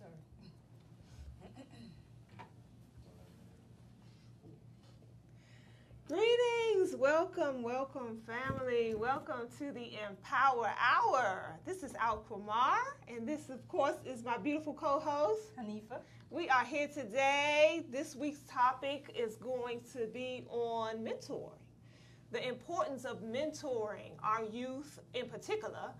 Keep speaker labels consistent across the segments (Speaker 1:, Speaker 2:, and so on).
Speaker 1: sir.
Speaker 2: Greetings, welcome family, welcome to the Empower Hour. This is Al Kumar, and this of course is my beautiful co-host,
Speaker 1: Hanifa.
Speaker 2: We are here today. This week's topic is going to be on mentoring. The importance of mentoring our youth in particular,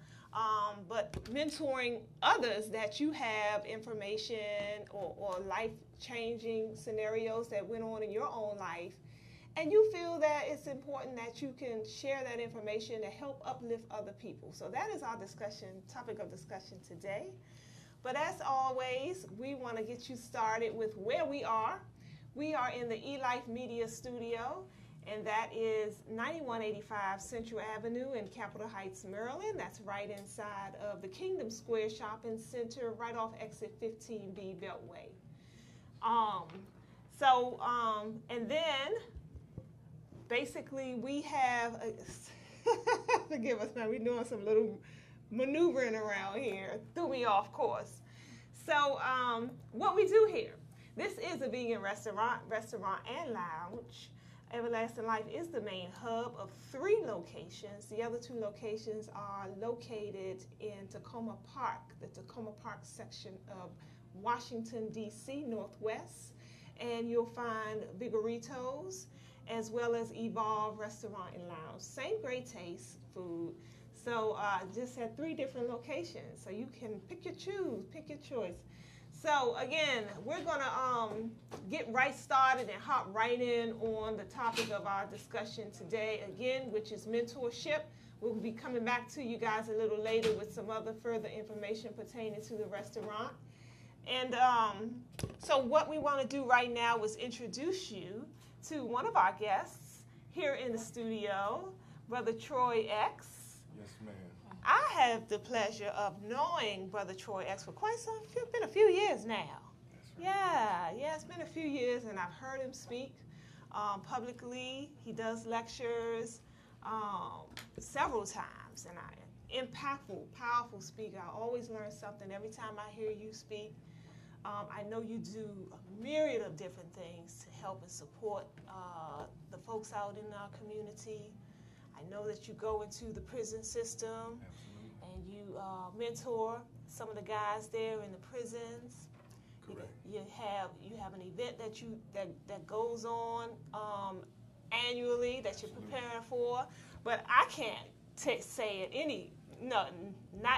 Speaker 2: but mentoring others that you have information or life-changing scenarios that went on in your own life, and you feel that it's important that you can share that information to help uplift other people. So that is our topic of discussion today. But as always, we want to get you started with where we are. We are in the Elife Media studio, and that is 9185 Central Avenue in Capitol Heights, Maryland. That's right inside of the Kingdom Square Shopping Center, right off exit 15B Beltway. And then basically we have, forgive us now, we're doing some little maneuvering around here. Threw me off course. So what we do here, this is a vegan restaurant and lounge. Everlasting Life is the main hub of 3 locations. The other 2 locations are located in Tacoma Park, the Tacoma Park section of Washington, D.C., Northwest. And you'll find Vigoritos, as well as Evolve Restaurant and Lounge. Same great taste food. So just had 3 different locations. So you can pick your choice. So again, we're gonna get right started and hop right in on the topic of our discussion today, again, which is mentorship. We'll be coming back to you guys a little later with some other further information pertaining to the restaurant. And so what we want to do right now is introduce you to one of our guests here in the studio, Brother Troy X.
Speaker 3: Yes, ma'am.
Speaker 2: I have the pleasure of knowing Brother Troy X for been a few years now.
Speaker 3: That's right.
Speaker 2: Yeah, it's been a few years, and I've heard him speak publicly. He does lectures several times, and impactful, powerful speaker. I always learn something every time I hear you speak. I know you do a myriad of different things to help and support the folks out in our community. I know that you go into the prison system.
Speaker 3: Absolutely.
Speaker 2: And you mentor some of the guys there in the prisons.
Speaker 3: Correct.
Speaker 2: You have an event that goes on annually that you're preparing for, but I can't say it not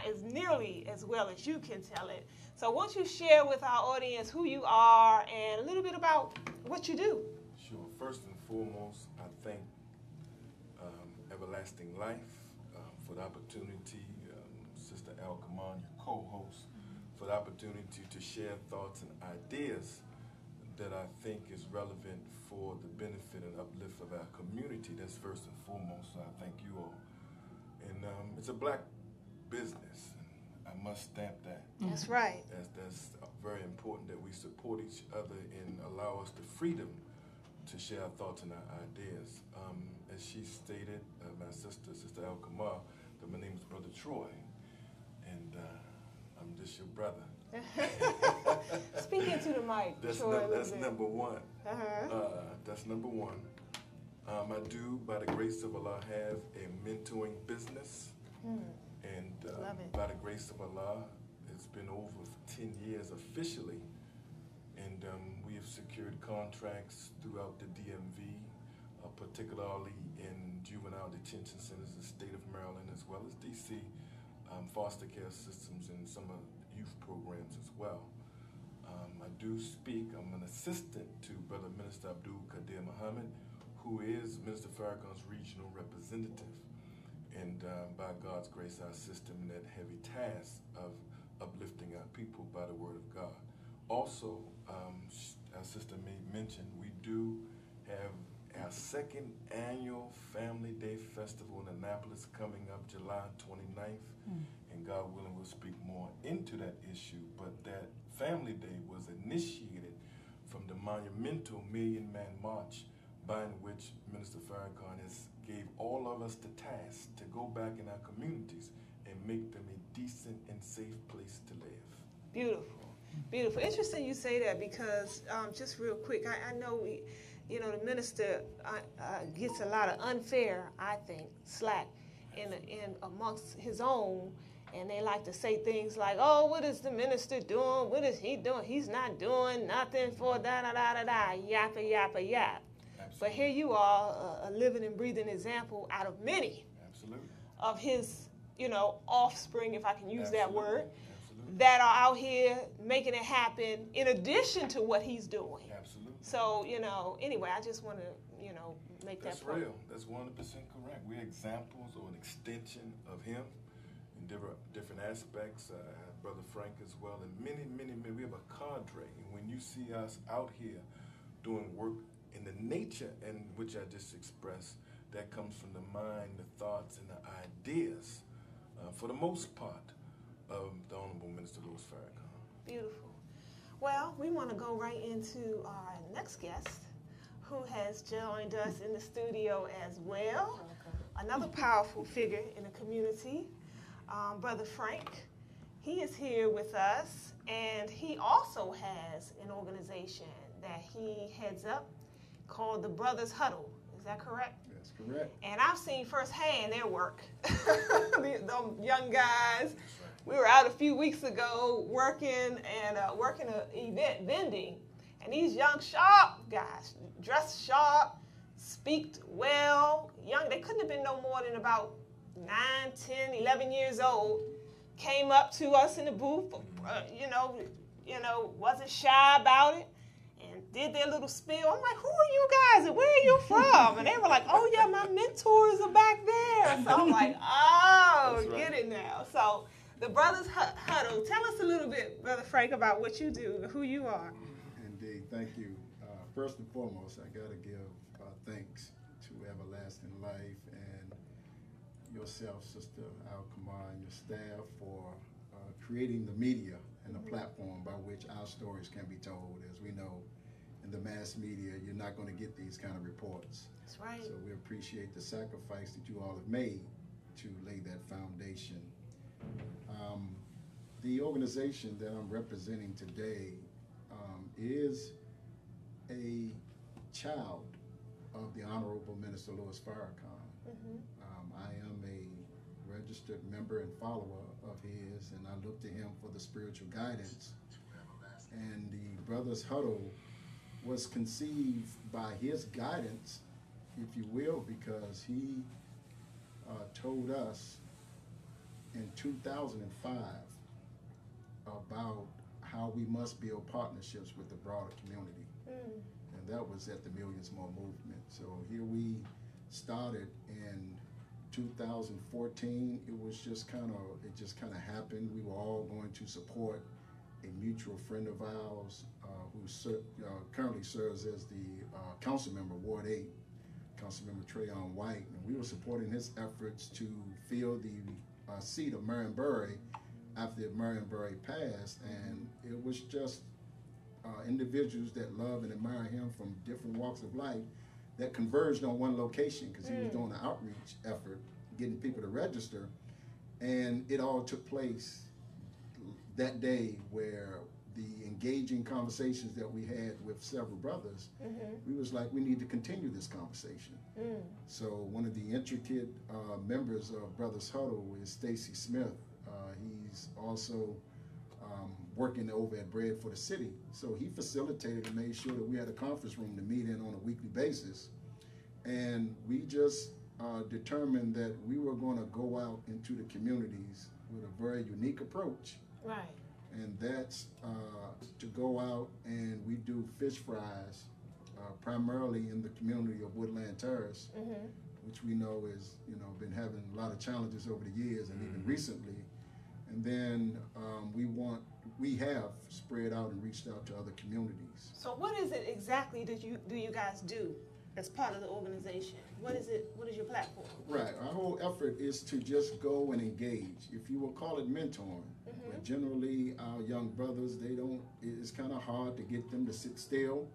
Speaker 2: as nearly as well as you can tell it. So won't you share with our audience who you are and a little bit about what you do?
Speaker 3: Sure. First and foremost, I thank Everlasting Life for the opportunity, Sister Al Kaman, your co-host, for the opportunity to share thoughts and ideas that I think is relevant for the benefit and uplift of our community. That's first and foremost, so I thank you all. And it's a black business. I must stamp that.
Speaker 2: That's right.
Speaker 3: That's very important that we support each other and allow us the freedom to share our thoughts and our ideas. As she stated, my sister Al Kamar, that my name is Brother Troy, and I'm just your brother.
Speaker 2: Speak into the mic,
Speaker 3: That's
Speaker 2: Troy.
Speaker 3: that's number one.
Speaker 2: Uh-huh.
Speaker 3: That's number one. I do, by the grace of Allah, have a mentoring business. And
Speaker 2: Love it.
Speaker 3: by the grace of Allah, it's been over 10 years officially. And we have secured contracts throughout the DMV, particularly in juvenile detention centers in the state of Maryland, as well as DC, foster care systems, and some of the youth programs as well. I do speak. I'm an assistant to Brother Minister Abdul Qadir Muhammad, who is Minister Farrakhan's regional representative. And by God's grace, I assist him in that heavy task of uplifting our people by the word of God. Also, our sister made mention, we do have our 2nd annual Family Day Festival in Annapolis coming up July 29th. And God willing, we'll speak more into that issue. But that Family Day was initiated from the monumental Million Man March, by which Minister Farrakhan gave all of us the task to go back in our communities and make them a decent and safe place to live.
Speaker 2: Beautiful. Beautiful. Interesting you say that because just real quick, I know the minister gets a lot of unfair, I think, slack in amongst his own, and they like to say things like, "Oh, what is the minister doing? What is he doing? He's not doing nothing for da da da da da, yappa yappa yap."
Speaker 3: Absolutely.
Speaker 2: But here you are, a living and breathing example out of many.
Speaker 3: Absolutely.
Speaker 2: Of his, offspring, if I can use that word.
Speaker 3: Absolutely.
Speaker 2: That are out here making it happen in addition to what he's doing.
Speaker 3: Absolutely.
Speaker 2: So, anyway, I just want to, make
Speaker 3: That's
Speaker 2: that point.
Speaker 3: real. That's 100% correct. We're examples or an extension of him in different aspects. Brother Frank as well, and many. We have a cadre. And when you see us out here doing work in the nature in which I just expressed, that comes from the mind, the thoughts, and the ideas, for the most part, of the Honorable Minister Louis Farrakhan.
Speaker 2: Beautiful. Well, we want to go right into our next guest, who has joined us in the studio as well. Another powerful figure in the community, Brother Frank. He is here with us, and he also has an organization that he heads up called the Brothers Huddle. Is that correct?
Speaker 1: That's correct.
Speaker 2: And I've seen firsthand their work. The young guys. We were out a few weeks ago working an event, vending. And these young, sharp guys, dressed sharp, speak well, young. They couldn't have been no more than about 9, 10, 11 years old. Came up to us in the booth, wasn't shy about it. And did their little spiel. I'm like, who are you guys and where are you from? And they were like, oh yeah, my mentors are back there. So I'm like, oh, right. Get it now. So the Brothers Huddle, tell us a little bit, Brother Frank, about what you do, who you are.
Speaker 1: Indeed, thank you. First and foremost, I got to give thanks to Everlasting Life and yourself, Sister Al-Kamar, and your staff for creating the media and the platform by which our stories can be told. As we know, in the mass media, you're not going to get these kind of reports.
Speaker 2: That's right.
Speaker 1: So we appreciate the sacrifice that you all have made to lay that foundation. The organization that I'm representing today is a child of the Honorable Minister Louis Farrakhan. I am a registered member and follower of his, and I look to him for the spiritual guidance. And the Brothers Huddle was conceived by his guidance, if you will, because he told us in 2005 about how we must build partnerships with the broader community. And that was at the Millions More movement. So here we started in 2014. It just kind of happened. We were all going to support a mutual friend of ours who currently serves as the council member, Ward 8, Councilmember Trayon White. And we were supporting his efforts to fill the seat of Marion Bury after Marion Bury passed. And it was just individuals that love and admire him from different walks of life that converged on one location, because he was doing an outreach effort, getting people to register. And it all took place that day, where the engaging conversations that we had with several brothers, we was like, we need to continue this conversation. So one of the intricate members of Brothers Huddle is Stacy Smith. He's also working over at Bread for the City. So he facilitated and made sure that we had a conference room to meet in on a weekly basis. And we just determined that we were going to go out into the communities with a very unique approach.
Speaker 2: Right.
Speaker 1: And that's to go out and we do fish fries, primarily in the community of Woodland Terrace, which we know is, been having a lot of challenges over the years and even recently. And then we have spread out and reached out to other communities.
Speaker 2: So what is it exactly do you guys do as part of the organization? What is your platform?
Speaker 1: Right, our whole effort is to just go and engage. If you will call it mentoring, but generally our young brothers, it's kind of hard to get them to sit still.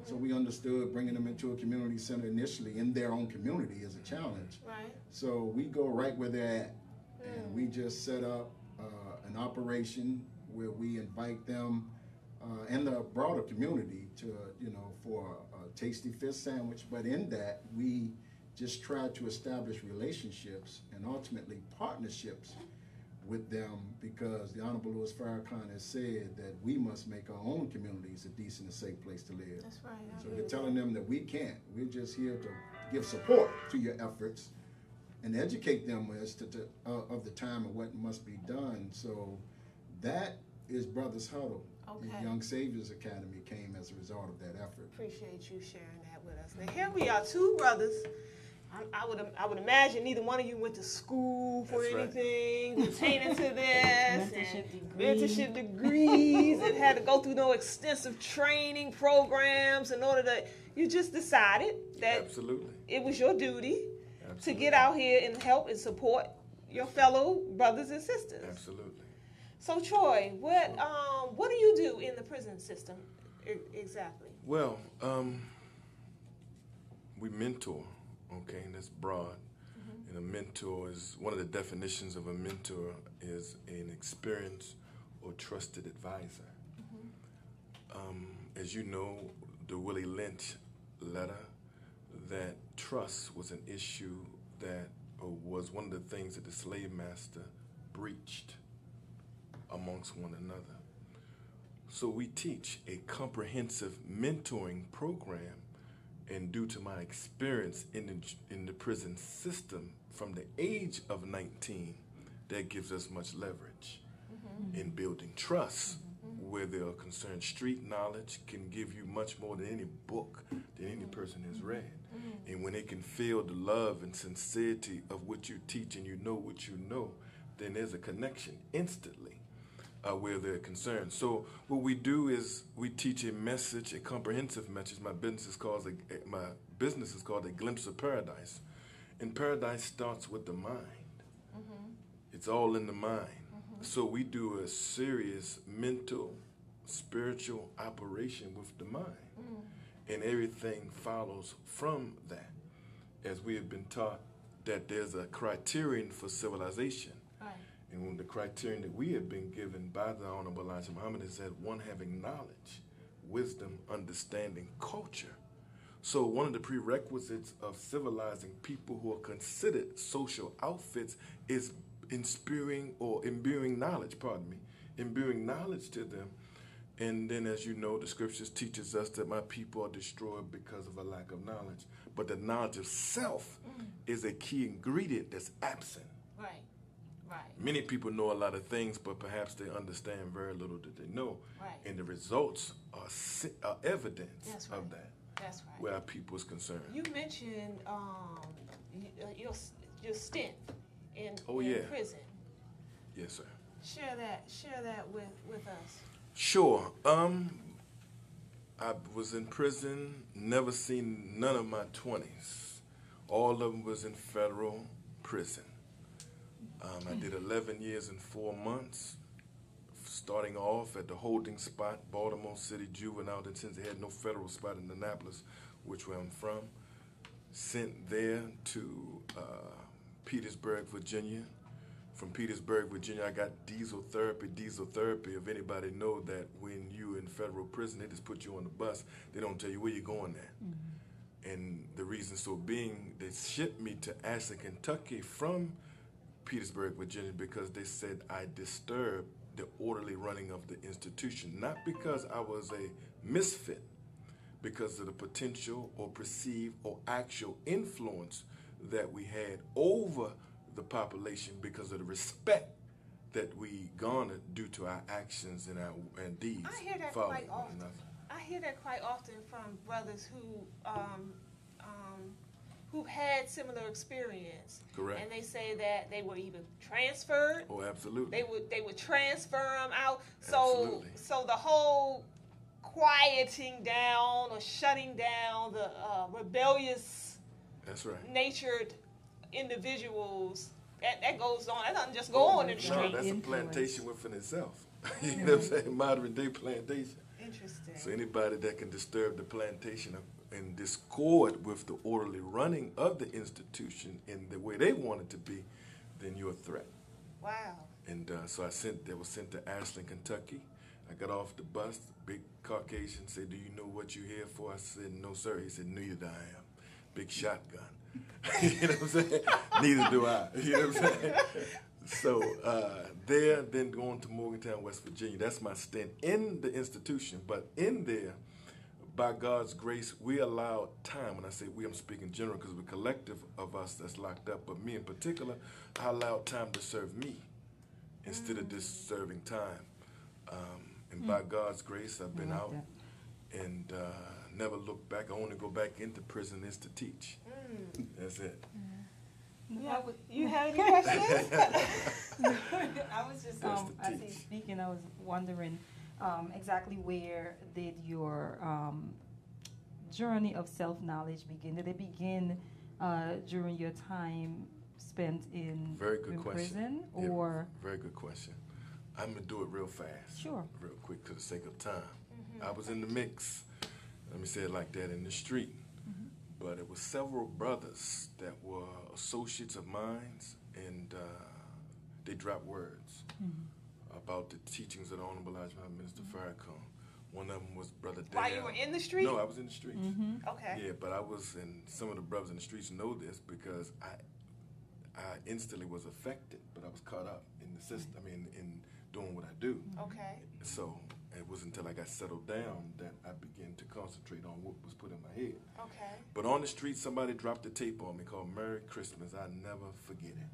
Speaker 1: So we understood bringing them into a community center initially in their own community is a challenge.
Speaker 2: Right.
Speaker 1: So we go right where they're at, and we just set up an operation where we invite them and the broader community to, for a tasty fish sandwich. But in that, we just try to establish relationships and ultimately partnerships with them, because the Honorable Louis Farrakhan has said that we must make our own communities a decent and safe place to live.
Speaker 2: That's right.
Speaker 1: So we're telling them that we can't. We're just here to give support to your efforts and educate them as to of the time and what must be done. So that is Brothers Huddle.
Speaker 2: Okay.
Speaker 1: The Young Saviors Academy came as a result of that effort.
Speaker 2: Appreciate you sharing that with us. Now here we are, two brothers. I would imagine neither one of you went to school for anything pertaining to this. Mentorship degrees and had to go through no extensive training programs in order to. You just decided that it was your duty to get out here and help and support your fellow brothers and sisters.
Speaker 3: Absolutely.
Speaker 2: So Troy, what do you do in the prison system exactly?
Speaker 3: Well, we mentor. Okay, and that's broad. And a mentor is, one of the definitions of a mentor is an experienced or trusted advisor. As you know, the Willie Lynch letter, that trust was an issue that was one of the things that the slave master breached amongst one another. So we teach a comprehensive mentoring program. And due to my experience in the prison system from the age of 19, that gives us much leverage in building trust. Where they are concerned, street knowledge can give you much more than any book that any person has read. And when they can feel the love and sincerity of what you teach and you know what you know, then there's a connection instantly. Where they're concerned. So what we do is we teach a message, a comprehensive message. My business is called A Glimpse of Paradise. And paradise starts with the mind. It's all in the mind. So we do a serious mental, spiritual operation with the mind. And everything follows from that. As we have been taught that there's a criterion for civilization. And one of the criterion that we have been given by the Honorable Elijah Muhammad is that one having knowledge, wisdom, understanding, culture. So one of the prerequisites of civilizing people who are considered social outfits is imbuing knowledge to them. And then, as you know, the scriptures teaches us that my people are destroyed because of a lack of knowledge. But the knowledge of self is a key ingredient that's absent.
Speaker 2: Right.
Speaker 3: Many people know a lot of things, but perhaps they understand very little that they know. And the results are evidence of that.
Speaker 2: That's right.
Speaker 3: Where our people is concerned.
Speaker 2: You mentioned your stint in prison.
Speaker 3: Yes, sir.
Speaker 2: Share that with us.
Speaker 3: Sure. I was in prison, never seen none of my 20s. All of them was in federal prison. I did 11 years and 4 months, starting off at the holding spot, Baltimore City Juvenile, and since they had no federal spot in Annapolis, which where I'm from, sent there to Petersburg, Virginia. From Petersburg, Virginia, I got diesel therapy. Diesel therapy, if anybody know that when you in federal prison, they just put you on the bus. They don't tell you where you're going at. And the reason so being, they shipped me to Ashland, Kentucky from Petersburg, Virginia, because they said I disturbed the orderly running of the institution, not because I was a misfit, because of the potential or perceived or actual influence that we had over the population because of the respect that we garnered due to our actions and our deeds.
Speaker 2: I hear that quite often. I hear that quite often from brothers who've had similar experience.
Speaker 3: Correct.
Speaker 2: And they say that they were either transferred.
Speaker 3: Oh, absolutely.
Speaker 2: They would transfer them out.
Speaker 3: Absolutely.
Speaker 2: So the whole quieting down or shutting down the rebellious,
Speaker 3: that's right,
Speaker 2: natured individuals, that goes on. That doesn't just go on in the street.
Speaker 3: No, that's a plantation within itself. You know what I'm saying? Modern day plantation.
Speaker 2: Interesting.
Speaker 3: So anybody that can disturb the plantation and discord with the orderly running of the institution in the way they want it to be, then you're a threat.
Speaker 2: Wow.
Speaker 3: And so I was sent to Ashland, Kentucky. I got off the bus, big Caucasian said, "Do you know what you're here for?" I said, "No, sir." He said, "Neither I am." Big shotgun. You know what I'm saying? Neither do I. You know what I'm saying? So there, then going to Morgantown, West Virginia. That's my stint in the institution. But in there, by God's grace, we allowed time. When I say we, I'm speaking general because we're a collective of us that's locked up. But me in particular, I allowed time to serve me instead of just serving time. And by God's grace, I've been out and never looked back. I only go back into prison is to teach. That's it.
Speaker 2: You have any questions?
Speaker 4: I was just, as he's speaking, I was wondering exactly where did your journey of self-knowledge begin? Did it begin during your time spent in, prison? Or
Speaker 3: very good question. I'm going to do it real fast.
Speaker 4: Sure.
Speaker 3: Real quick for the sake of time. I was in the mix, let me say it like that, in the street. But it was several brothers that were associates of mine, and they dropped words about the teachings of the Honorable Elijah Minister Farrakhan. One of them was Brother Dale.
Speaker 2: While you were in the street?
Speaker 3: No, I was in the streets.
Speaker 2: Okay.
Speaker 3: Yeah, but I was, and some of the brothers in the streets know this because I instantly was affected, but I was caught up in the system, in doing what I do.
Speaker 2: Okay.
Speaker 3: So it wasn't until I got settled down that I began to concentrate on what was put in my head.
Speaker 2: Okay.
Speaker 3: But on the street, somebody dropped a tape on me called Merry Christmas. I'll never forget it.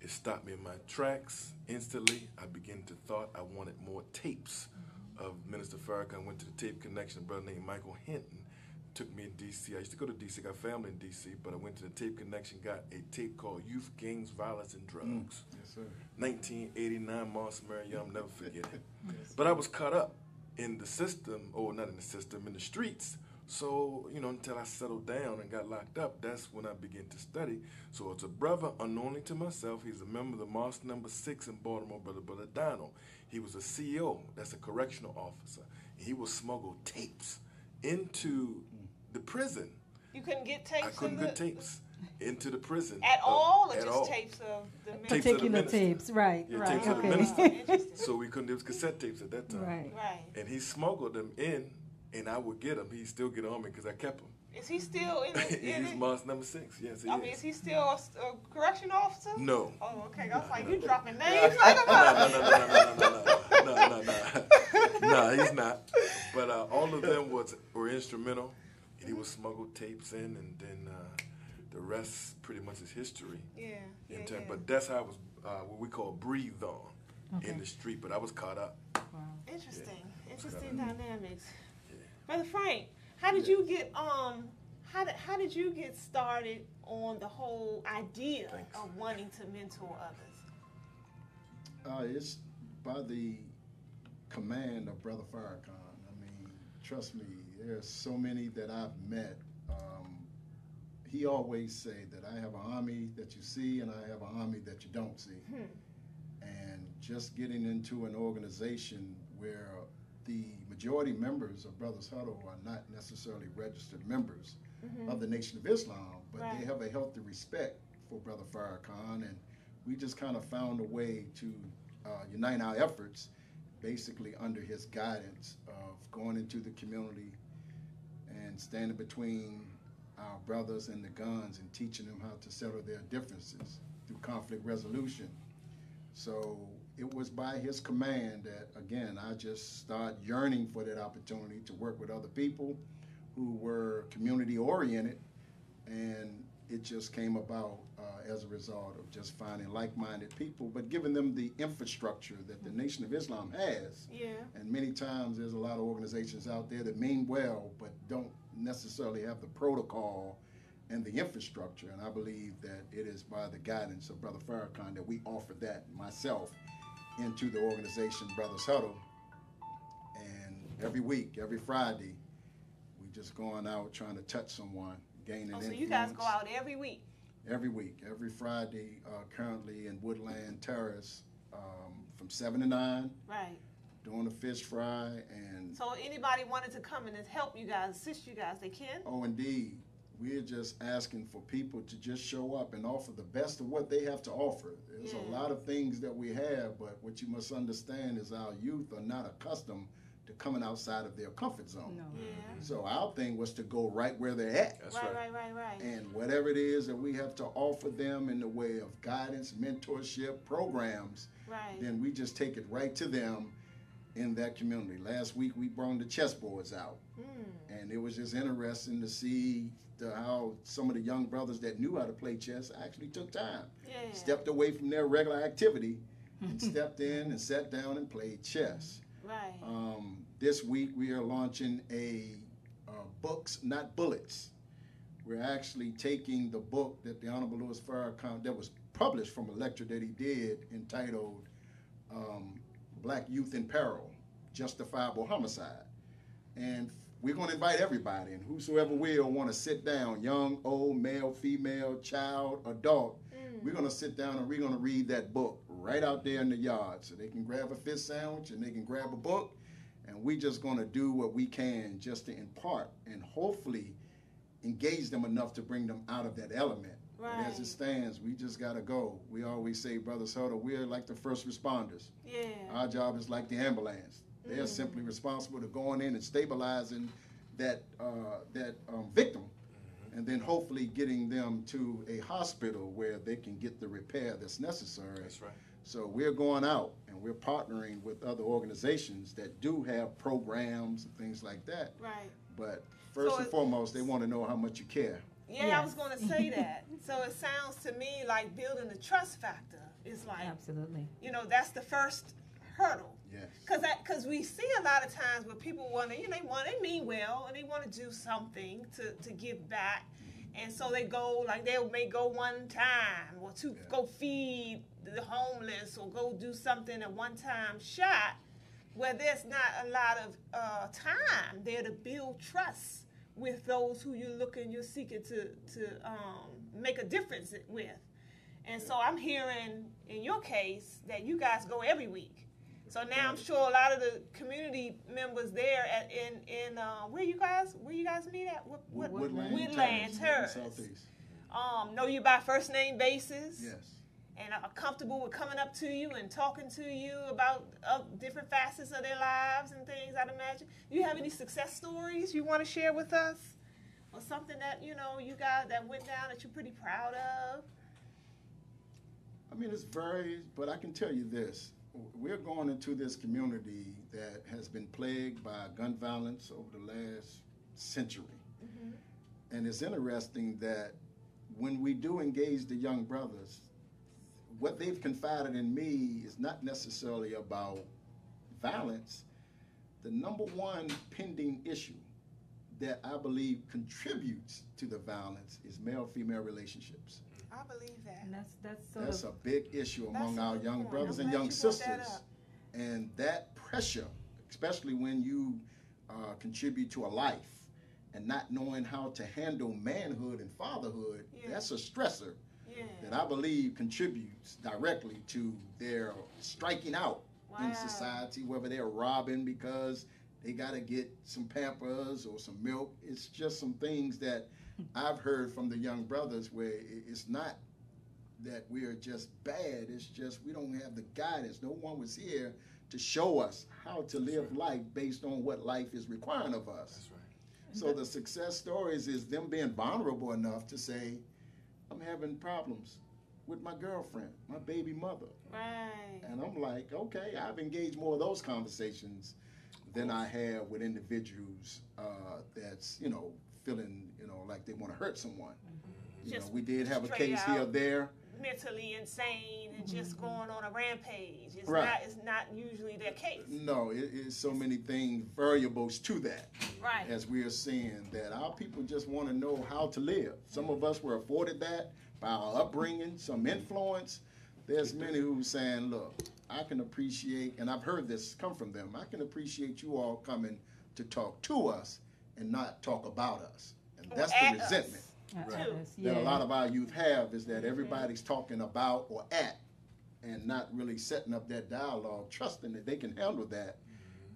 Speaker 3: It stopped me in my tracks. Instantly, I began to thought I wanted more tapes of Minister Farrakhan. Went to the tape connection. A brother named Michael Hinton took me in D.C. I used to go to D.C. got family in D.C., but I went to the tape connection, got a tape called Youth, Gangs, Violence, and Drugs.
Speaker 1: Yes, sir.
Speaker 3: 1989, Moss Mary, I'll never forget it. But I was caught up in the system, or not in the system, in the streets. So, until I settled down and got locked up, that's when I began to study. So it's a brother, unknowingly to myself. He's a member of the Mosque number 6 in Baltimore, Brother Donald. He was a CEO, that's a correctional officer. He would smuggle tapes into the prison.
Speaker 2: You couldn't get tapes?
Speaker 3: I couldn't get tapes into the prison.
Speaker 2: At all? Or
Speaker 3: at
Speaker 2: just
Speaker 3: all.
Speaker 2: tapes of the minister?
Speaker 4: particular tapes, right?
Speaker 3: Yeah,
Speaker 4: right.
Speaker 3: tapes of the
Speaker 4: Okay.
Speaker 3: minister.
Speaker 2: Interesting.
Speaker 3: So we couldn't, there was cassette tapes at that time.
Speaker 4: Right.
Speaker 2: Right.
Speaker 3: And he smuggled them in, and I would get them. He'd still get on me because I kept them.
Speaker 2: Is he still in it?
Speaker 3: He's Moss number 6. Yes, he
Speaker 2: Is he still a correctional officer?
Speaker 3: No.
Speaker 2: Oh, okay. I was like, you dropping names like about
Speaker 3: No, he's not. But all of them were instrumental. And he would smuggle tapes in, and then the rest pretty much is history.
Speaker 2: Yeah.
Speaker 3: But that's how I was, what we call breathed on in the street. But I was caught up.
Speaker 4: Wow.
Speaker 2: Interesting.
Speaker 3: Yeah.
Speaker 2: Interesting dynamics.
Speaker 3: Yeah.
Speaker 2: Brother Frank, how did you get how did you get started on the whole idea of wanting to mentor others?
Speaker 1: It's by the command of Brother Farrakhan. Trust me, there's so many that I've met. He always say that I have an army that you see and I have an army that you don't see. And just getting into an organization where the majority members of Brothers Huddle are not necessarily registered members of the Nation of Islam, but they have a healthy respect for Brother Farrakhan, and we just kind of found a way to unite our efforts basically under his guidance of going into the community and standing between our brothers and the guns and teaching them how to settle their differences through conflict resolution. So it was by his command that, again, I just started yearning for that opportunity to work with other people who were community-oriented, and it just came about as a result of just finding like-minded people, but giving them the infrastructure that the Nation of Islam has.
Speaker 2: Yeah.
Speaker 1: And many times there's a lot of organizations out there that mean well, but don't necessarily have the protocol and the infrastructure. And I believe that it is by the guidance of Brother Farrakhan that we offer that, myself, into the organization Brothers Huddle. And every week, every Friday, we just going out trying to touch someone, gaining influence.
Speaker 2: So you guys go out every week?
Speaker 1: Every week, every Friday, currently in Woodland Terrace, from 7 to 9.
Speaker 2: Right.
Speaker 1: Doing a fish fry. And
Speaker 2: so anybody wanted to come in and help you guys, assist you guys, they can?
Speaker 1: oh, indeed. we're just asking for people to just show up and offer the best of what they have to offer. There's a lot of things that we have, but what you must understand is our youth are not accustomed to coming outside of their comfort zone.
Speaker 4: No.
Speaker 1: So our thing was to go right where they're at.
Speaker 3: That's
Speaker 2: Right.
Speaker 1: And whatever it is that we have to offer them in the way of guidance, mentorship, programs, then we just take it right to them in that community. Last week we brought the chessboards out, and it was just interesting to see how some of the young brothers that knew how to play chess actually took time, stepped away from their regular activity, and stepped in and sat down and played chess. This week we are launching a Books, Not Bullets. We're actually taking the book that the Honorable Louis Farrakhan, that was published from a lecture that he did entitled Black Youth in Peril, Justifiable Homicide. And we're going to invite everybody, and whosoever will want to sit down, young, old, male, female, child, adult, we're going to sit down and we're going to read that book right out there in the yard. So they can grab a fish sandwich and they can grab a book, and we're just going to do what we can just to impart and hopefully engage them enough to bring them out of that element. But as it stands, we just got to go. We always say, Brothers Huddle, we're like the first responders. Our job is like the ambulance. They're simply responsible to going in and stabilizing that victim, and then hopefully getting them to a hospital where they can get the repair that's necessary.
Speaker 3: That's right.
Speaker 1: So we're going out and we're partnering with other organizations that do have programs and things like that. But first and foremost, they want to know how much you care.
Speaker 2: I was going to say that. So it sounds to me like building the trust factor is like,
Speaker 4: Absolutely.
Speaker 2: you know, that's the first hurdle.
Speaker 1: Yes.
Speaker 2: Because we see a lot of times where people want to, they mean well and they want to do something to give back. And so they go, like they may go one time or to go feed the homeless or go do something at one time shot, where there's not a lot of time there to build trust with those who you're seeking to make a difference with. And so I'm hearing in your case that you guys go every week. So now I'm sure a lot of the community members there in where you guys meet at? Woodland Terrace.
Speaker 1: Southeast.
Speaker 2: Know you by first name basis.
Speaker 1: Yes.
Speaker 2: And are comfortable with coming up to you and talking to you about different facets of their lives and things, I'd imagine. Do you have any success stories you want to share with us? Or something that, you guys that went down that you're pretty proud of?
Speaker 1: I mean, it's very, but I can tell you this. We're going into this community that has been plagued by gun violence over the last century. And it's interesting that when we do engage the young brothers, what they've confided in me is not necessarily about violence. The number one pending issue that I believe contributes to the violence is male-female relationships.
Speaker 2: I believe that.
Speaker 4: And
Speaker 1: that's a big issue among our young brothers and young sisters. And that pressure, especially when you contribute to a life and not knowing how to handle manhood and fatherhood, that's a stressor that I believe contributes directly to their striking out in society, whether they're robbing because they got to get some Pampers or some milk. It's just some things that I've heard from the young brothers where it's not that we're just bad. It's just we don't have the guidance. No one was here to show us how to live life based on what life is requiring of us.
Speaker 3: That's right.
Speaker 1: So the success stories is them being vulnerable enough to say, I'm having problems with my girlfriend, my baby mother.
Speaker 2: Right.
Speaker 1: And I'm like, okay, I've engaged more of those conversations than I have with individuals that's, feeling, like they want to hurt someone. We did have a case here or there.
Speaker 2: Mentally insane and just going on a rampage. It's not usually their case.
Speaker 1: No, it is so many things, variables to that.
Speaker 2: Right.
Speaker 1: As we are seeing that our people just want to know how to live. Some of us were afforded that by our upbringing, some influence. There's many who are saying, look, I can appreciate, and I've heard this come from them, I can appreciate you all coming to talk to us and not talk about us. And that's the resentment that a lot of our youth have, is that everybody's talking about or at and not really setting up that dialogue, trusting that they can handle that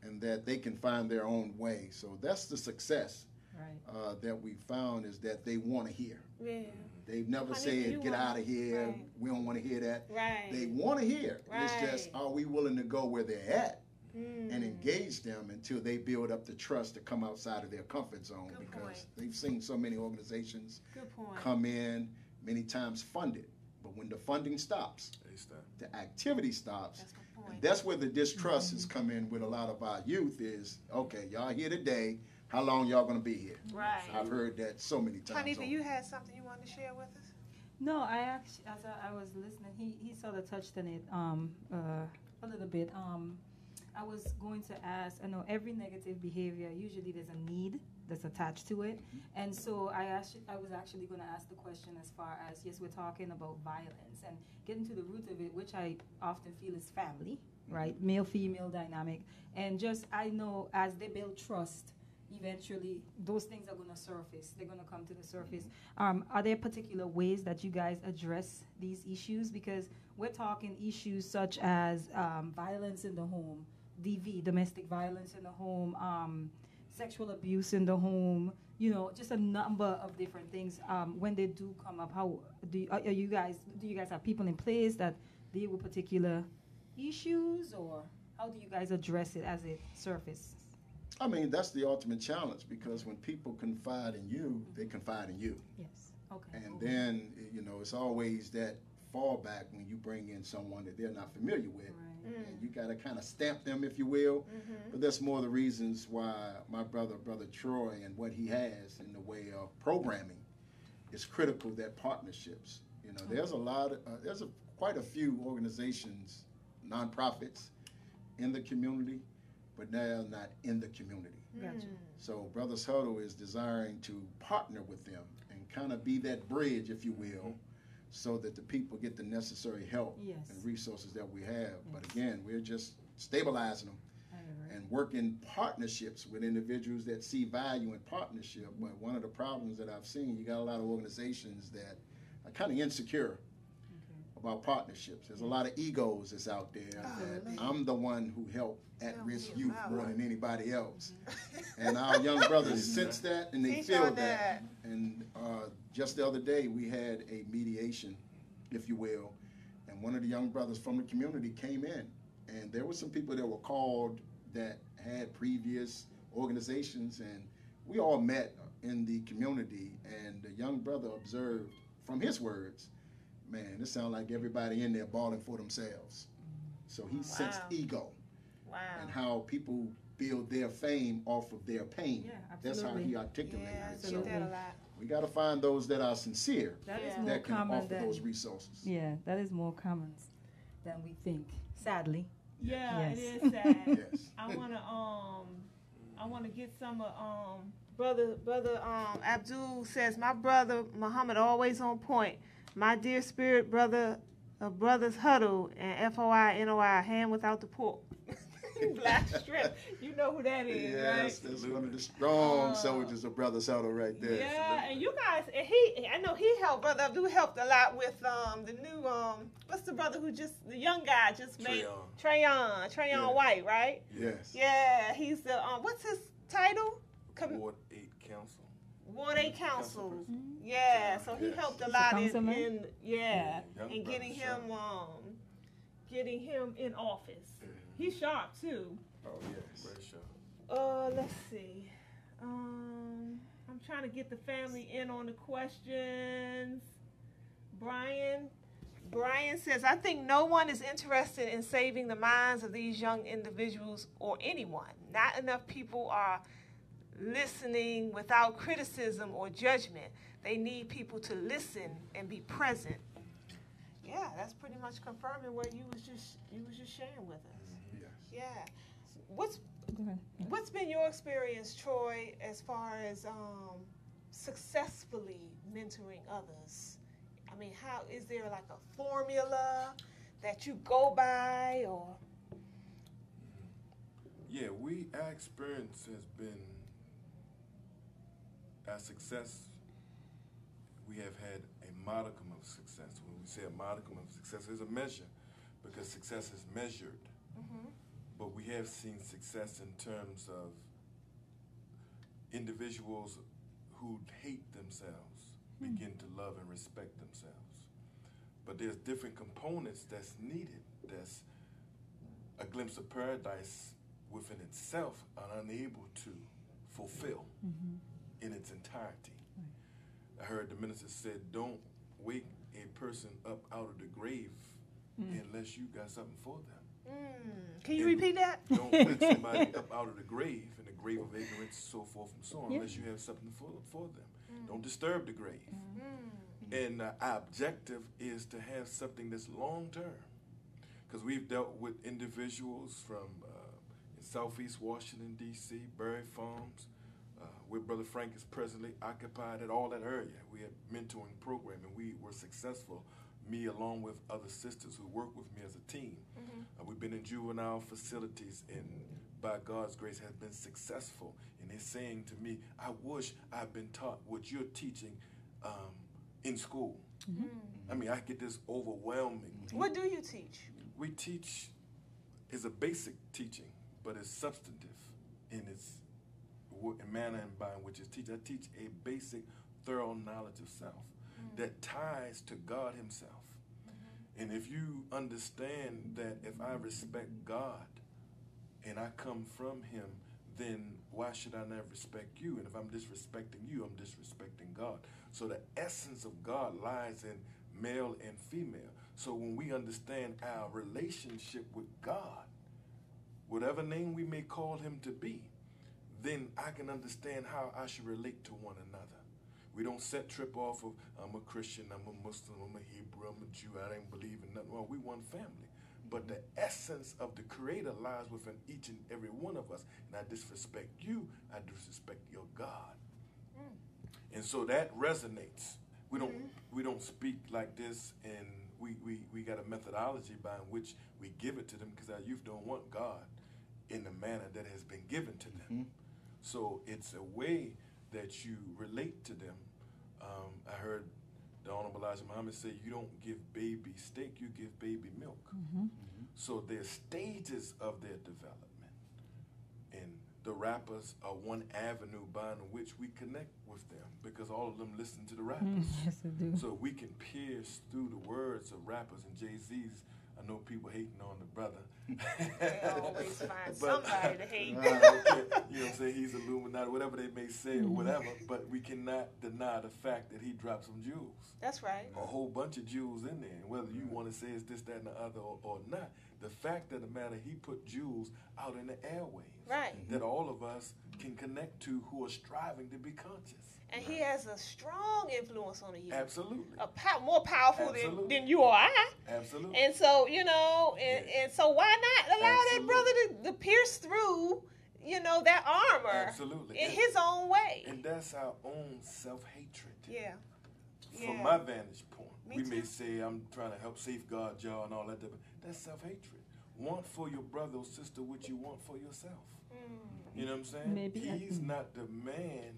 Speaker 1: and that they can find their own way. So that's the success
Speaker 4: Right.
Speaker 1: that we found is that they want to hear.
Speaker 2: Yeah.
Speaker 1: They've never
Speaker 2: Honey,
Speaker 1: said, get out of here,
Speaker 2: right.
Speaker 1: we don't want to hear that.
Speaker 2: Right.
Speaker 1: They want to hear.
Speaker 2: Right.
Speaker 1: It's just, are we willing to go where they're at and engage them until they build up the trust to come outside of their comfort zone?
Speaker 2: Good
Speaker 1: because
Speaker 2: point.
Speaker 1: they've seen so many organizations
Speaker 2: Good point.
Speaker 1: come in, many times funded. But when the funding stops,
Speaker 3: They stop.
Speaker 1: the activity stops.
Speaker 2: That's my point.
Speaker 1: And that's where the distrust has come in with a lot of our youth is, okay, y'all here today, how long y'all gonna be here?
Speaker 2: Right.
Speaker 1: I've heard that so many times.
Speaker 2: Hanifa, you had something you wanted to share with us?
Speaker 4: No, I actually, as I was listening, he sort of touched on it a little bit. I was going to ask, I know every negative behavior, usually there's a need that's attached to it. And so I was actually going to ask the question as far as, yes, we're talking about violence and getting to the root of it, which I often feel is family, right? Male-female dynamic. And just, I know as they build trust, eventually those things are going to surface. They're going to come to the surface. Are there particular ways that you guys address these issues? Because we're talking issues such as violence in the home, DV, domestic violence in the home, sexual abuse in the home, you know, just a number of different things. When they do come up, how do you guys have people in place that deal with particular issues, or how do you guys address it as it surfaces?
Speaker 1: I mean, that's the ultimate challenge, because when people confide in you, they confide in you.
Speaker 4: Yes. Okay.
Speaker 1: And then, you know, it's always that fallback when you bring in someone that they're not familiar with.
Speaker 4: Right.
Speaker 1: And you got to kind of stamp them, if you will. But that's more the reasons why my brother Troy, and what he has in the way of programming is critical, that partnerships. You know, there's a lot of, quite a few organizations, nonprofits in the community, but they're not in the community.
Speaker 4: Gotcha.
Speaker 1: So Brothers Huddle is desiring to partner with them and kind of be that bridge, if you will, so that the people get the necessary help
Speaker 4: Yes.
Speaker 1: and resources that we have. But again, we're just stabilizing them
Speaker 4: Right.
Speaker 1: and working partnerships with individuals that see value in partnership. But one of the problems that I've seen, you got a lot of organizations that are kind of insecure about partnerships. There's a lot of egos that's out there that I'm the one who helped at-risk youth more than anybody else. And our young brothers sense that, and they feel that. And just the other day, we had a mediation, if you will, and one of the young brothers from the community came in, and there were some people that were called that had previous organizations, and we all met in the community, and the young brother observed from his words, man, it sounds like everybody in there balling for themselves. So he sensed ego.
Speaker 2: Wow.
Speaker 1: And how people build their fame off of their pain.
Speaker 4: Yeah,
Speaker 1: That's how
Speaker 4: absolutely.
Speaker 1: he articulated
Speaker 2: Yeah, I
Speaker 1: it.
Speaker 2: see
Speaker 1: So
Speaker 2: that a lot.
Speaker 1: we got to find those that are sincere,
Speaker 4: That is
Speaker 2: Yeah.
Speaker 4: more
Speaker 1: that can
Speaker 4: common
Speaker 1: offer
Speaker 4: than
Speaker 1: those resources.
Speaker 4: yeah, that is more common than we think. Sadly.
Speaker 2: Yeah,
Speaker 4: Yes.
Speaker 2: it is sad.
Speaker 1: Yes.
Speaker 2: I wanna get some of brother Abdul says, my brother Muhammad always on point. My dear spirit brother of Brothers Huddle and FOI NOI, hand without the pork. Black strip. You know who that is,
Speaker 1: Yes,
Speaker 2: right?
Speaker 1: that's one of the strong soldiers of Brothers Huddle right there.
Speaker 2: Yeah, and you guys, and I know he helped, Brother Abdul helped a lot with the new, what's the brother who just, the young guy just made, Trayon
Speaker 1: Yeah.
Speaker 2: White, right?
Speaker 1: Yes.
Speaker 2: Yeah, he's the, what's his title?
Speaker 3: Ward 8 Council.
Speaker 2: Ward 8 Council.
Speaker 3: Council
Speaker 2: Yeah, so he
Speaker 3: Yes.
Speaker 2: helped a
Speaker 4: He's a
Speaker 2: lot
Speaker 4: councilman?
Speaker 2: in
Speaker 3: Young
Speaker 2: in getting
Speaker 3: brother,
Speaker 2: getting him in office. He's sharp too.
Speaker 1: Oh, yes.
Speaker 3: Very sharp.
Speaker 2: Let's see. I'm trying to get the family in on the questions. Brian says, I think no one is interested in saving the minds of these young individuals or anyone. Not enough people are listening without criticism or judgment. They need people to listen and be present. Yeah, that's pretty much confirming what you was just sharing with us.
Speaker 1: Yes.
Speaker 2: Yeah. What's
Speaker 4: Go ahead.
Speaker 2: What's been your experience, Troy, as far as successfully mentoring others? I mean, how is there like a formula that you go by, or?
Speaker 3: Yeah, our experience has been, our success, we have had a modicum of success. When we say a modicum of success, there's a measure, because success is measured. But we have seen success in terms of individuals who hate themselves begin to love and respect themselves. But there's different components that's needed. That's a glimpse of paradise within itself are unable to fulfill in its entirety. I heard the minister said, don't wake a person up out of the grave unless you got something for them.
Speaker 2: Can you repeat that?
Speaker 3: Don't wake somebody up out of the grave, in the grave of ignorance, so forth and so on, unless you have something for them. Don't disturb the grave. And our objective is to have something that's long-term. Because we've dealt with individuals from in Southeast Washington, D.C., Berry Farms, where Brother Frank is presently occupied at all that area. We had mentoring program, and we were successful, me along with other sisters who work with me as a team. We've been in juvenile facilities, and by God's grace has been successful. And they're saying to me, I wish I'd been taught what you're teaching in school. I mean, I get this overwhelming.
Speaker 2: What do you teach?
Speaker 3: We teach is a basic teaching, but it's substantive in its manner and by which it's teach. I teach a basic, thorough knowledge of self that ties to God himself. And if you understand that if I respect God and I come from him, then why should I not respect you? And if I'm disrespecting you, I'm disrespecting God. So the essence of God lies in male and female. So when we understand our relationship with God, whatever name we may call him to be, then I can understand how I should relate to one another. We don't trip off of, I'm a Christian, I'm a Muslim, I'm a Hebrew, I'm a Jew, I don't believe in nothing. Well, we one family. But the essence of the Creator lies within each and every one of us. And I disrespect you, I disrespect your God. And so that resonates. We don't speak like this, and we got a methodology by which we give it to them, because our youth don't want God in the manner that has been given to them. So it's a way that you relate to them. I heard the Honorable Elijah Muhammad say, you don't give baby steak, you give baby milk. So there's stages of their development. And the rappers are one avenue by which we connect with them, because all of them listen to the rappers.
Speaker 4: Yes, they do.
Speaker 3: So we can pierce through the words of rappers and Jay-Z's. I know people hating on the brother.
Speaker 2: They always find somebody to hate.
Speaker 3: You know what I'm saying? He's Illuminati, whatever they may say or whatever, but we cannot deny the fact that he dropped some jewels.
Speaker 2: That's right.
Speaker 3: A whole bunch of jewels in there. And whether you want to say it's this, that, and the other or not, the fact of the matter, he put jewels out in the airwaves.
Speaker 2: Right.
Speaker 3: That all of us can connect to, who are striving to be conscious.
Speaker 2: And he has a strong influence on the youth.
Speaker 3: Absolutely.
Speaker 2: More powerful than you or I.
Speaker 3: Absolutely.
Speaker 2: And so, and so why not allow that brother to pierce through, that armor.
Speaker 3: Absolutely.
Speaker 2: In his own way.
Speaker 3: And that's our own self-hatred.
Speaker 2: Yeah.
Speaker 3: From my vantage point, we
Speaker 2: Me
Speaker 3: may
Speaker 2: too.
Speaker 3: say, I'm trying to help safeguard y'all and all that, but that's self-hatred. Want for your brother or sister what you want for yourself. You know what I'm saying?
Speaker 4: Maybe
Speaker 3: He's not the man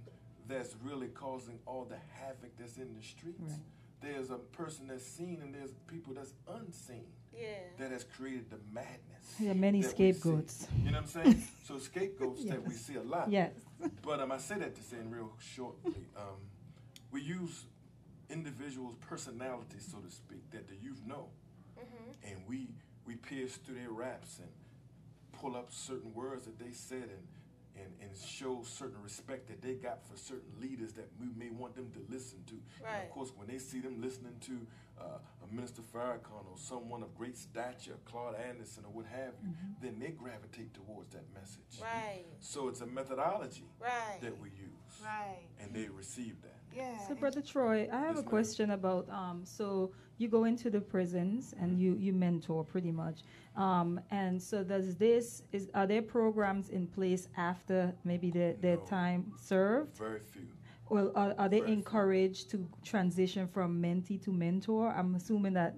Speaker 3: that's really causing all the havoc that's in the streets.
Speaker 4: Right.
Speaker 3: There's a person that's seen, and there's people that's unseen.
Speaker 2: Yeah.
Speaker 3: That has created the madness.
Speaker 4: There are many
Speaker 3: that we
Speaker 4: scapegoats.
Speaker 3: see. You know what I'm saying? So scapegoats that we see a lot.
Speaker 4: Yes.
Speaker 3: But I say that to say in real shortly, we use individuals' personalities, so to speak, that the youth know. And we pierce through their raps and pull up certain words that they said and show certain respect that they got for certain leaders that we may want them to listen to.
Speaker 2: Right.
Speaker 3: And of course, when they see them listening to a Minister Farrakhan or someone of great stature, Claude Anderson or what have you, then they gravitate towards that message.
Speaker 2: Right.
Speaker 3: So it's a methodology
Speaker 2: Right.
Speaker 3: that we use.
Speaker 2: Right.
Speaker 3: And they receive that.
Speaker 2: Yeah.
Speaker 4: So, Brother Troy, I have
Speaker 3: Yes,
Speaker 4: a
Speaker 3: ma'am.
Speaker 4: question about, so you go into the prisons and you mentor pretty much. And so are there programs in place after maybe their
Speaker 3: No.
Speaker 4: time served?
Speaker 3: Very few.
Speaker 4: Or are they
Speaker 3: Very few.
Speaker 4: encouraged to transition from mentee to mentor? I'm assuming that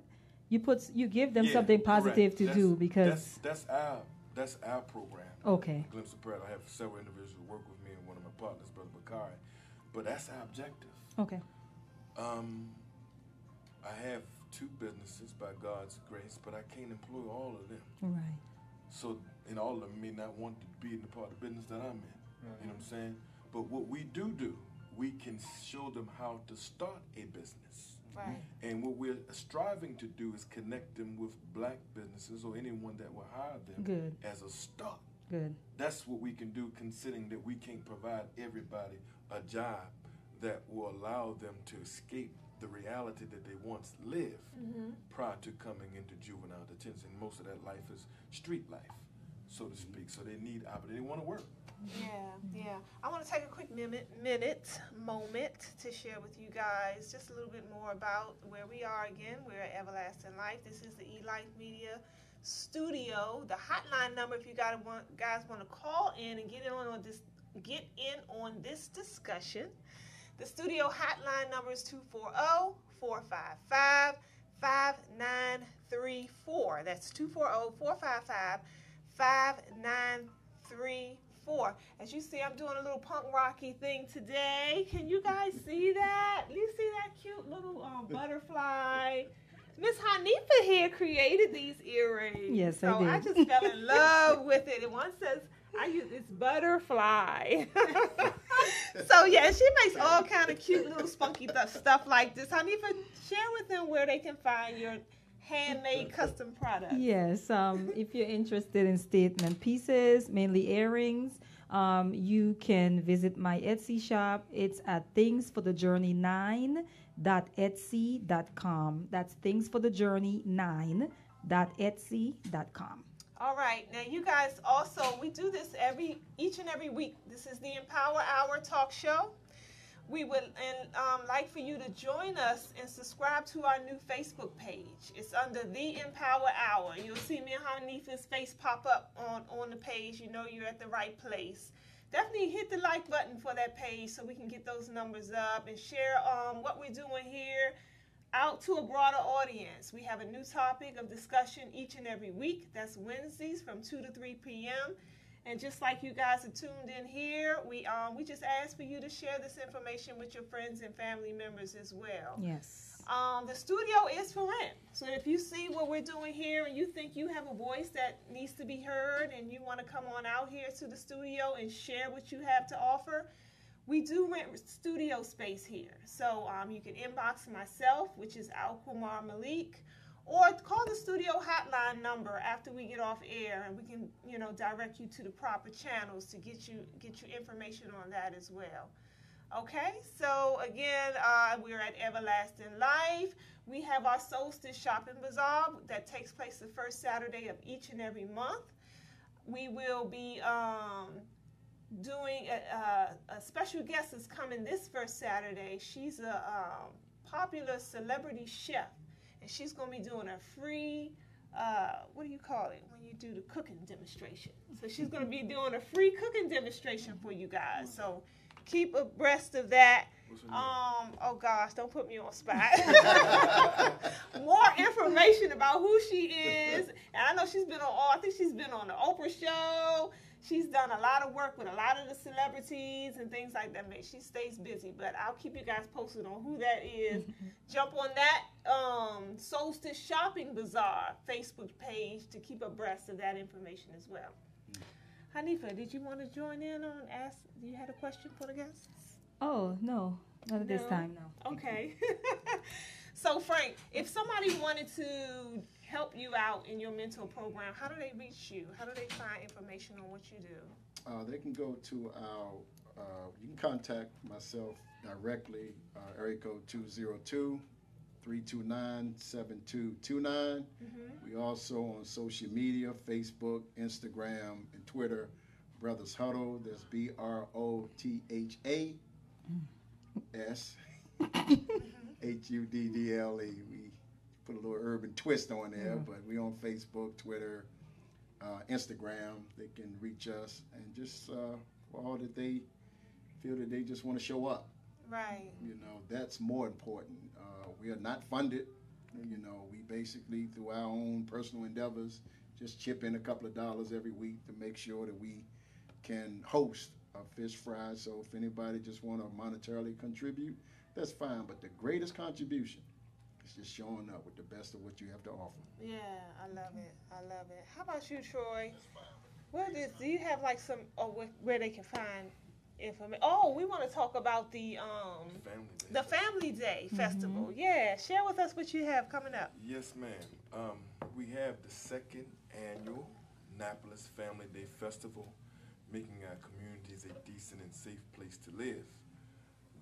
Speaker 4: you give them
Speaker 3: Yeah,
Speaker 4: something positive
Speaker 3: correct.
Speaker 4: to do, because
Speaker 3: that's our program.
Speaker 4: Okay.
Speaker 3: Glimpse of Paradise. I have several individuals who work with me, and one of my partners, Brother Bakari. But that's our objective.
Speaker 4: Okay.
Speaker 3: I have 2 businesses by God's grace, but I can't employ all of them.
Speaker 4: Right.
Speaker 3: So, and all of them may not want to be in the part of business that I'm in. You know what I'm saying? But what we do, we can show them how to start a business.
Speaker 2: Right.
Speaker 3: And what we're striving to do is connect them with black businesses or anyone that will hire them
Speaker 4: Good.
Speaker 3: as a start.
Speaker 4: Good.
Speaker 3: That's what we can do, considering that we can't provide everybody a job that will allow them to escape the reality that they once lived prior to coming into juvenile detention. Most of that life is street life, so to speak. So they need opportunity. They want to work.
Speaker 2: Yeah. I want to take a quick moment to share with you guys just a little bit more about where we are again. We're at Everlasting Life. This is the Elife Media studio. The hotline number, if you guys want to call in and get in on this discussion. The studio hotline number is 240-455-5934. That's 240-455-5934. As you see, I'm doing a little punk rocky thing today. Can you guys see that? You see that cute little butterfly? Miss Hanifa here created these earrings.
Speaker 4: Yes,
Speaker 2: so
Speaker 4: I did.
Speaker 2: I just fell in love with it. And one says, I use this butterfly. So yeah, she makes all kind of cute little spunky stuff like this. Hanifa, share with them where they can find your handmade custom products.
Speaker 4: Yes, if you're interested in statement pieces, mainly earrings, you can visit my Etsy shop. It's at thingsforthejourney9.etsy.com. That's thingsforthejourney9.etsy.com.
Speaker 2: All right, now you guys also, we do this each and every week. This is the Empower Hour talk show. We would like for you to join us and subscribe to our new Facebook page. It's under the Empower Hour. You'll see me and Hanifa's face pop up on the page. You know you're at the right place. Definitely hit the like button for that page so we can get those numbers up and share what we're doing here out to a broader audience. We have a new topic of discussion each and every week. That's Wednesdays from 2 to 3 p.m. And just like you guys are tuned in here, we just ask for you to share this information with your friends and family members as well.
Speaker 4: Yes.
Speaker 2: The studio is for rent. So if you see what we're doing here and you think you have a voice that needs to be heard and you want to come on out here to the studio and share what you have to offer, we do rent studio space here. So you can inbox myself, which is Al-Kumar Malik, or call the studio hotline number after we get off air, and we can, direct you to the proper channels to get you information on that as well. Okay, so again, we're at Everlasting Life. We have our Solstice Shopping Bazaar that takes place the first Saturday of each and every month. We will be doing a special guest is coming this first Saturday. She's a popular celebrity chef, and she's going to be doing a free, what do you call it when you do the cooking demonstration? So she's going to be doing a free cooking demonstration for you guys. So keep abreast of that. Oh gosh, don't put me on spot. More information about who she is, and I know she's been I think she's been on the Oprah show. She's done a lot of work with a lot of the celebrities and things like that. She stays busy, but I'll keep you guys posted on who that is. Jump on that Solstice Shopping Bazaar Facebook page to keep abreast of that information as well. Hanifa, did you want to join in on ask? You had a question for the guests?
Speaker 4: Oh, no. Not at this time, no.
Speaker 2: Okay. So, Frank, if somebody wanted to help you out in your mentor program, how do they reach you? How do they find information on what you do?
Speaker 1: They can go to you can contact myself directly, area code 202-329-7229. We also on social media, Facebook, Instagram, and Twitter, Brothers Huddle. That's BROTHAS-HUDDLE. We put a little urban twist on there, but we on Facebook, Twitter, Instagram. They can reach us, and just for all that they feel that they just want to show up.
Speaker 2: Right.
Speaker 1: That's more important. We are not funded. We basically, through our own personal endeavors, just chip in a couple of dollars every week to make sure that we can host a fish fry. So if anybody just want to monetarily contribute, that's fine. But the greatest contribution is just showing up with the best of what you have to offer.
Speaker 2: Yeah, I love it. How about you, Troy? Do you have like some where they can find information. Oh, we want to talk about the Family Day Festival. Yeah, share with us what you have coming up.
Speaker 3: Yes, ma'am. We have the second annual Annapolis Family Day Festival, making our communities a decent and safe place to live.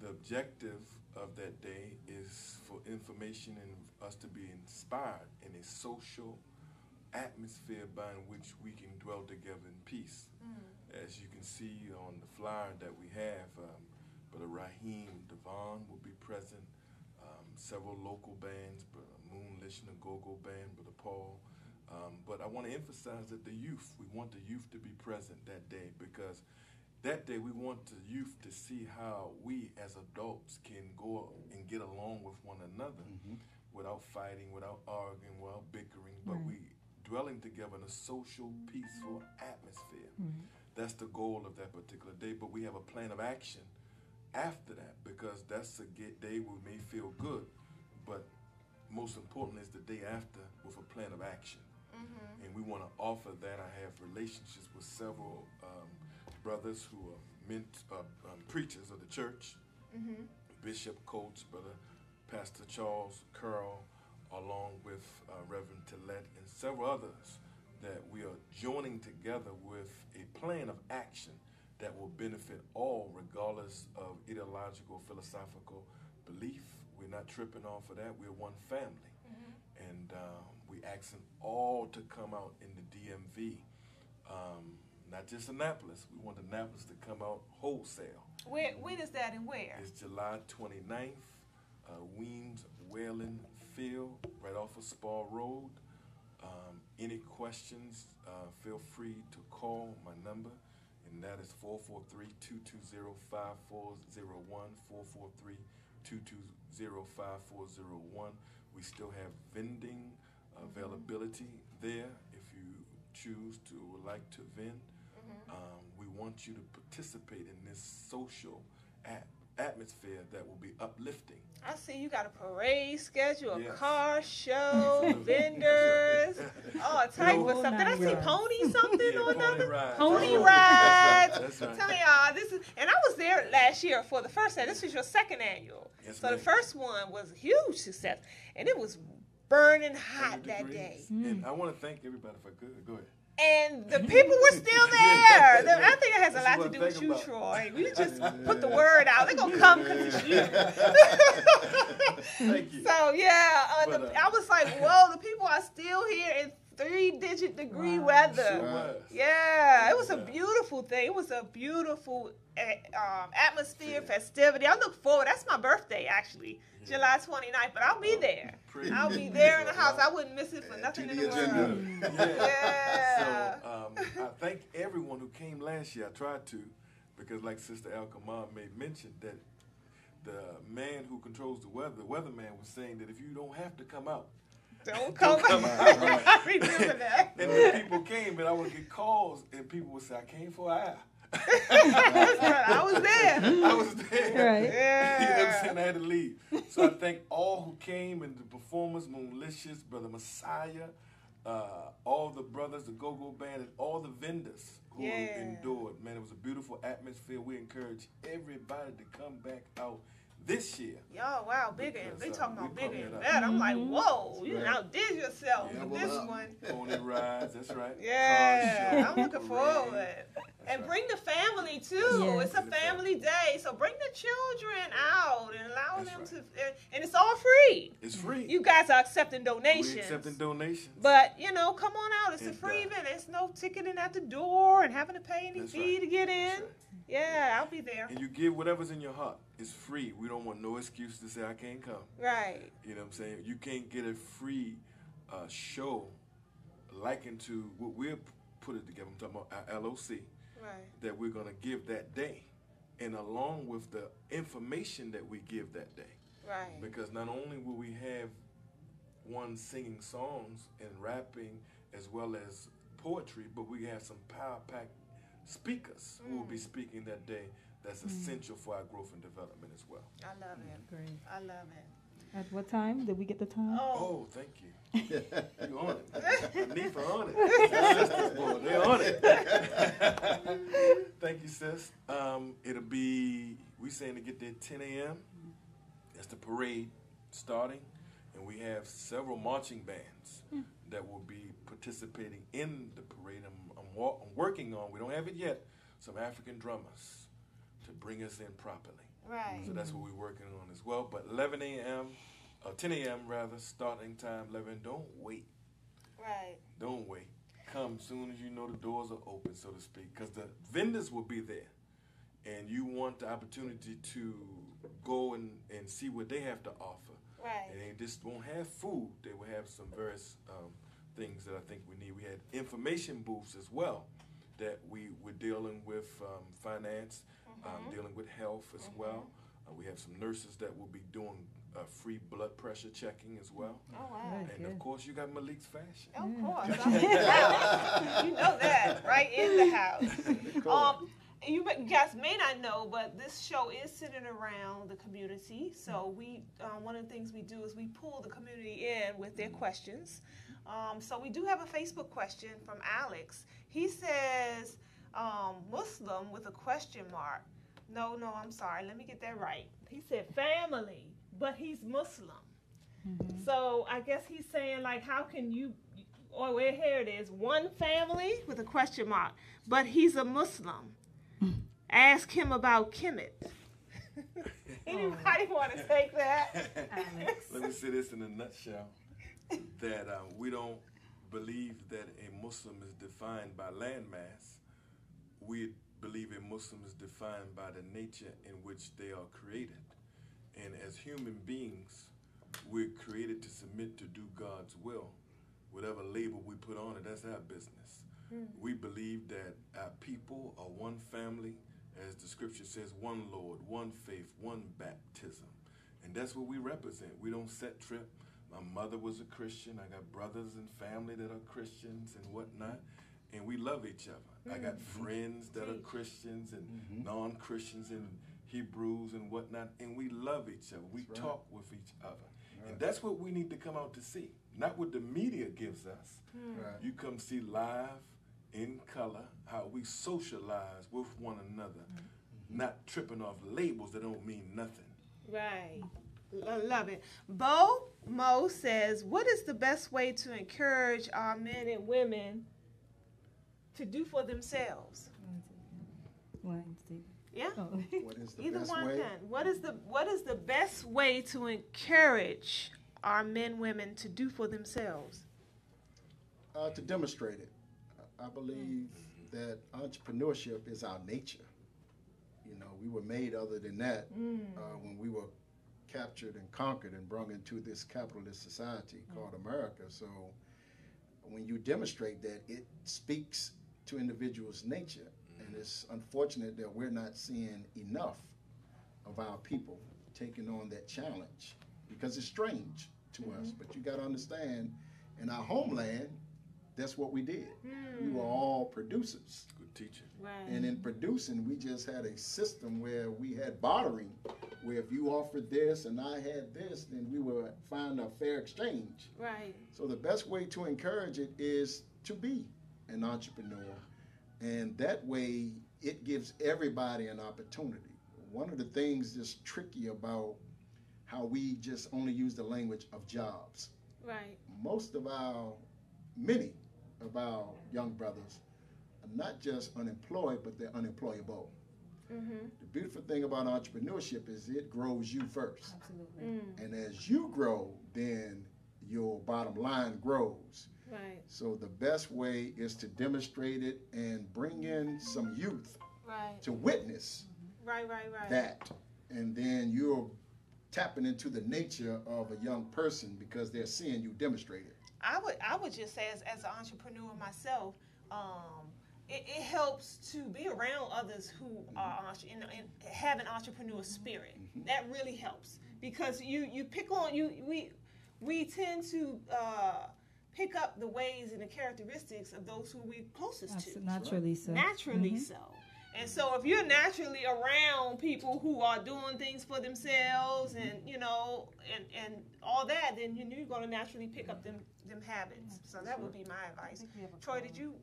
Speaker 3: The objective of that day is for information and us to be inspired in a social atmosphere by which we can dwell together in peace. As you can see on the flyer that we have, Brother Raheem Devon will be present, several local bands, Brother Moonlish and the Go-Go Band, Brother Paul. But I want to emphasize that we want the youth to be present that day, because that day we want the youth to see how we as adults can go and get along with one another without fighting, without arguing, without bickering, but we dwelling together in a social, peaceful atmosphere. That's the goal of that particular day, but we have a plan of action after that, because that's a day we may feel good, but most importantly is the day after with a plan of action. And we want to offer that. I have relationships with several brothers who are preachers of the church, Bishop Coates, Brother Pastor Charles Curl, along with Reverend Tillett and several others, that we are joining together with a plan of action that will benefit all, regardless of ideological, philosophical belief. We're not tripping off of that. We're one family. And we asking all to come out in the DMV, not just Annapolis. We want Annapolis to come out wholesale.
Speaker 2: When is that and where?
Speaker 3: It's July 29th, Weems Whalen Field, right off of Spar Road. Any questions, feel free to call my number, and that is 443-220-5401, 443-220-5401. We still have vending availability there if you choose to would like to vend. We want you to participate in this social atmosphere that will be uplifting.
Speaker 2: I see you got a parade schedule, a
Speaker 3: Yes.
Speaker 2: car show, vendors, all type of stuff. Did I see pony something or another? Pony rides.
Speaker 3: That's right.
Speaker 2: Tell me, this is, and I was there last year for the first time. This was your second annual.
Speaker 3: Yes,
Speaker 2: So
Speaker 3: ma'am.
Speaker 2: the first one was a huge success, and it was burning hot
Speaker 3: 100
Speaker 2: that
Speaker 3: degrees.
Speaker 2: day.
Speaker 3: And I want to thank everybody if I could. Go ahead.
Speaker 2: And the people were still there. I think it has a
Speaker 3: That's
Speaker 2: lot
Speaker 3: what
Speaker 2: to
Speaker 3: I
Speaker 2: do with
Speaker 3: think
Speaker 2: you,
Speaker 3: about.
Speaker 2: Troy. We just put the word out. They're going to come because it's you.
Speaker 3: Thank you.
Speaker 2: So, yeah,
Speaker 3: But,
Speaker 2: I was like, whoa, the people are still here in 3-digit degree weather.
Speaker 3: Sure was.
Speaker 2: Yeah, it was a beautiful thing. It was a beautiful atmosphere, festivity. I look forward. That's my birthday, actually, July 29th, but I'll be there. I'll be there in the house. I wouldn't miss it for nothing in the world. Yeah.
Speaker 3: So I thank everyone who came last year. I tried to, because like Sister Al-Kamar made mention that the man who controls the weatherman was saying that if you don't have to come out,
Speaker 2: Don't come out. I remember that.
Speaker 3: And then people came, and I would get calls, and people would say, I came for an hour.
Speaker 2: I was there.
Speaker 3: I was there.
Speaker 4: Right.
Speaker 2: Yeah.
Speaker 3: You know what I'm saying? I had to leave. So I thank all who came, and the performers, Moonlicious, Brother Messiah, all the brothers, the Go-Go Band, and all the vendors who endured. Man, it was a beautiful atmosphere. We encourage everybody to come back out this year.
Speaker 2: Y'all, wow, bigger. They
Speaker 3: Because,
Speaker 2: talking about
Speaker 3: we
Speaker 2: bigger
Speaker 3: pumping
Speaker 2: and
Speaker 3: it up.
Speaker 2: better. I'm like, whoa, you
Speaker 1: Right.
Speaker 2: outdid yourself
Speaker 3: Yeah,
Speaker 2: with
Speaker 1: well,
Speaker 2: this
Speaker 1: up.
Speaker 2: one.
Speaker 3: Pony rides, that's right.
Speaker 2: Yeah,
Speaker 3: Car show,
Speaker 2: I'm looking
Speaker 3: parade.
Speaker 2: forward.
Speaker 3: That's
Speaker 2: And
Speaker 3: right.
Speaker 2: bring the family too.
Speaker 4: Yes.
Speaker 2: It's a family day, so bring the children out and allow
Speaker 3: That's
Speaker 2: them
Speaker 3: right.
Speaker 2: to. And it's all free.
Speaker 3: It's free.
Speaker 2: You guys are accepting donations.
Speaker 3: We're accepting donations.
Speaker 2: But come on out. It's a
Speaker 3: And,
Speaker 2: free event. There's no ticketing at the door and having to pay any
Speaker 3: That's
Speaker 2: fee
Speaker 3: right.
Speaker 2: to get in.
Speaker 3: That's right.
Speaker 2: Yeah, I'll be there.
Speaker 3: And you give whatever's in your heart. It's free. We don't want no excuse to say I can't come.
Speaker 2: Right.
Speaker 3: You know what I'm saying? You can't get a free show likened to what we're put it together. I'm talking about our LOC
Speaker 2: Right.
Speaker 3: that we're going to give that day, and along with the information that we give that day.
Speaker 2: Right.
Speaker 3: Because not only will we have one singing songs and rapping as well as poetry, but we have some power-packed speakers who will be speaking that day. That's essential for our growth and development as well.
Speaker 2: I love it.
Speaker 4: Great.
Speaker 2: I love it.
Speaker 4: At what time? Did we get the time?
Speaker 3: Oh, thank you. You on it. Nefa on it. Sisters, boy, they on it. Thank you, sis. It'll be, we saying to get there at 10 a.m. That's the parade starting. And we have several marching bands that will be participating in the parade. I'm working on, we don't have it yet, some African drummers to bring us in properly.
Speaker 2: Right.
Speaker 3: So that's what we're working on as well. But 11 a.m., 10 a.m. rather, starting time 11. Don't wait.
Speaker 2: Right.
Speaker 3: Don't wait. Come soon as you know the doors are open, so to speak, because the vendors will be there. And you want the opportunity to go and see what they have to offer.
Speaker 2: Right.
Speaker 3: And they just won't have food. They will have some various things that I think we need. We had information booths as well that we were dealing with finance, dealing with health as well. We have some nurses that will be doing free blood pressure checking as well.
Speaker 2: Oh, wow.
Speaker 3: And of course, you got Malik's fashion.
Speaker 2: Of course. I'm in the house. You know that, right in the house. You guys may not know, but this show is centered around the community. So we, one of the things we do is we pull the community in with their questions. So we do have a Facebook question from Alex. He says, Muslim with a question mark. No, I'm sorry. Let me get that right. He said family, but he's Muslim. So I guess he's saying, like, how can you, or where here it is, one family with a question mark, but he's a Muslim. Ask him about Kemet. Anybody want to take that?
Speaker 4: Alex.
Speaker 3: Let me say this in a nutshell, that we don't believe that a Muslim is defined by landmass. We believe a Muslim is defined by the nature in which they are created. And as human beings, we're created to submit to do God's will. Whatever label we put on it, that's our business. We believe that our people are one family, as the scripture says, one Lord, one faith, one baptism. And that's what we represent. We don't set trip. My mother was a Christian. I got brothers and family that are Christians and whatnot. And we love each other. I got friends that are Christians and non-Christians and Hebrews and whatnot. And we love each other. We talk with each other. And that's what we need to come out to see. Not what the media gives us. You come see live, in color, how we socialize with one another, not tripping off labels that don't mean nothing.
Speaker 2: Right. I love it. Mo says, what is the best way to encourage our men and women to do for themselves? Yeah.
Speaker 1: What is the
Speaker 2: Either
Speaker 1: best
Speaker 2: one
Speaker 1: way?
Speaker 2: can. What is the best way to encourage our men and women to do for themselves?
Speaker 1: To demonstrate it. I believe that entrepreneurship is our nature. You know, we were made other than that when we were captured and conquered and brought into this capitalist society called America. So when you demonstrate that, it speaks to individuals' nature. And it's unfortunate that we're not seeing enough of our people taking on that challenge because it's strange to us. But you got to understand, in our homeland, that's what we did. We were all producers.
Speaker 3: Good teaching.
Speaker 2: Right.
Speaker 1: And in producing, we just had a system where we had bartering, where if you offered this and I had this, then we would find a fair exchange.
Speaker 2: Right.
Speaker 1: So the best way to encourage it is to be an entrepreneur. And that way, it gives everybody an opportunity. One of the things that's tricky about how we just only use the language of jobs.
Speaker 2: Right.
Speaker 1: Many of our young brothers are not just unemployed, but they're unemployable. The beautiful thing about entrepreneurship is it grows you first.
Speaker 4: Absolutely.
Speaker 1: And as you grow, then your bottom line grows.
Speaker 2: Right.
Speaker 1: So the best way is to demonstrate it and bring in some youth to witness
Speaker 2: Right.
Speaker 1: that. And then you're tapping into the nature of a young person because they're seeing you demonstrate it.
Speaker 2: I would just say, as an entrepreneur myself, it helps to be around others who are and have an entrepreneur spirit. That really helps because you pick on we tend to pick up the ways and the characteristics of those who we're closest to.
Speaker 4: Naturally so.
Speaker 2: Naturally so. And so if you're naturally around people who are doing things for themselves and, you know, and all that, then you're going to naturally pick up them habits. So that would be my advice. Troy, did you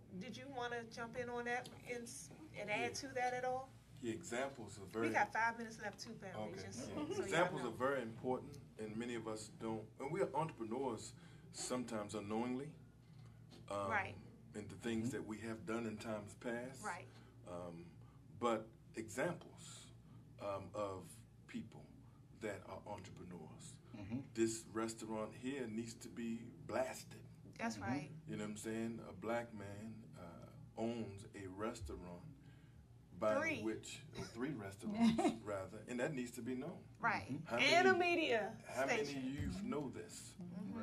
Speaker 2: want to jump in on that and add to that at all?
Speaker 3: Yeah, examples are very...
Speaker 2: We got 5 minutes left too, family.
Speaker 3: Okay.
Speaker 2: Just
Speaker 3: Yeah.
Speaker 2: so
Speaker 3: Examples are very important, and many of us don't. And we are entrepreneurs sometimes unknowingly.
Speaker 2: Right.
Speaker 3: Into things that we have done in times past.
Speaker 2: Right.
Speaker 3: But examples of people that are entrepreneurs. This restaurant here needs to be blasted.
Speaker 2: That's right.
Speaker 3: You know what I'm saying? A black man owns a restaurant by which, or 3 restaurants rather, and that needs to be known.
Speaker 2: Right. And a media
Speaker 3: How
Speaker 2: station.
Speaker 3: many youth know this?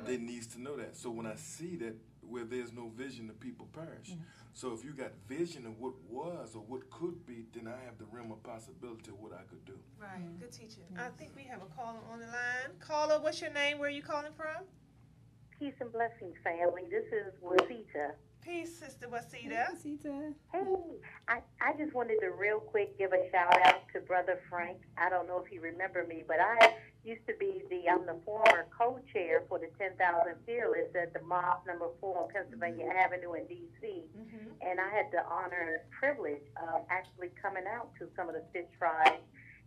Speaker 3: They needs to know that. So when I see that where there's no vision, the people perish. So if you got vision of what was or what could be, then I have the realm of possibility of what I could do.
Speaker 2: Right. Good teaching. I think we have a caller on the line. Caller, what's your name? Where are you calling from?
Speaker 5: Peace and blessings, family. This is Wasita.
Speaker 2: Peace, Sister Wasita.
Speaker 5: Hey, I just wanted to real quick give a shout out to Brother Frank. I don't know if you remember me, but I used to be I'm the former co-chair for the 10,000 Fearless at the Mob number 4 on Pennsylvania Avenue in D.C. And I had the honor and privilege of actually coming out to some of the fish fries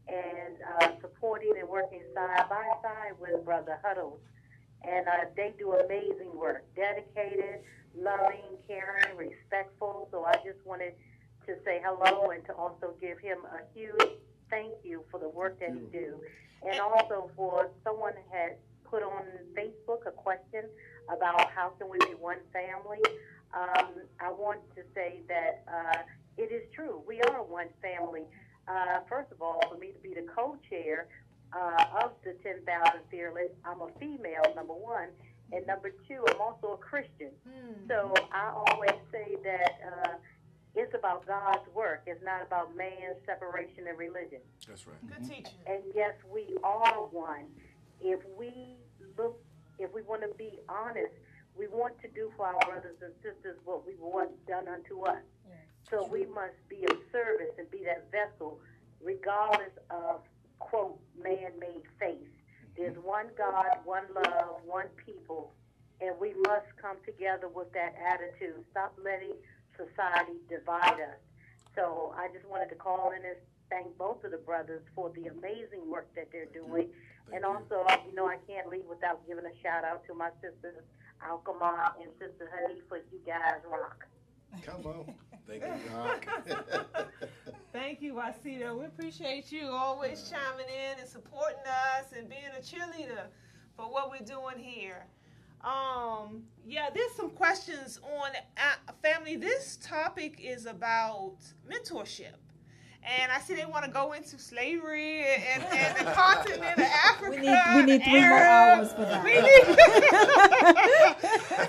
Speaker 5: and supporting and working side by side with Brother Huddles. And they do amazing work, dedicated, loving, caring, respectful. So I just wanted to say hello and to also give him a huge thank you for the work that he do. And also for someone had put on Facebook a question about how can we be one family. I want to say that it is true. We are one family. First of all, for me to be the co-chair of the 10,000 Fearless, I'm a female, number 1. And number 2, I'm also a Christian. So I always say that it's about God's work. It's not about man's separation and religion.
Speaker 3: That's right.
Speaker 2: Good teaching.
Speaker 5: And yes, we are one. If we want to be honest, we want to do for our brothers and sisters what we want done unto us. So we must be of service and be that vessel, regardless of, quote, man-made faith. There's one God, one love, one people, and we must come together with that attitude. Stop letting society divide us. So I just wanted to call in and thank both of the brothers for the amazing work that they're doing. And also, you know, I can't leave without giving a shout-out to my sisters, Alkama and Sister Hanifa. You guys rock.
Speaker 1: Come on.
Speaker 3: Thank you, God.
Speaker 2: Thank you, Wasita. We appreciate you always chiming in and supporting us and being a cheerleader for what we're doing here. Yeah, there's some questions on family. This topic is about mentorship. And I see they want to go into slavery and the continent of Africa.
Speaker 4: We need 3 more hours for that.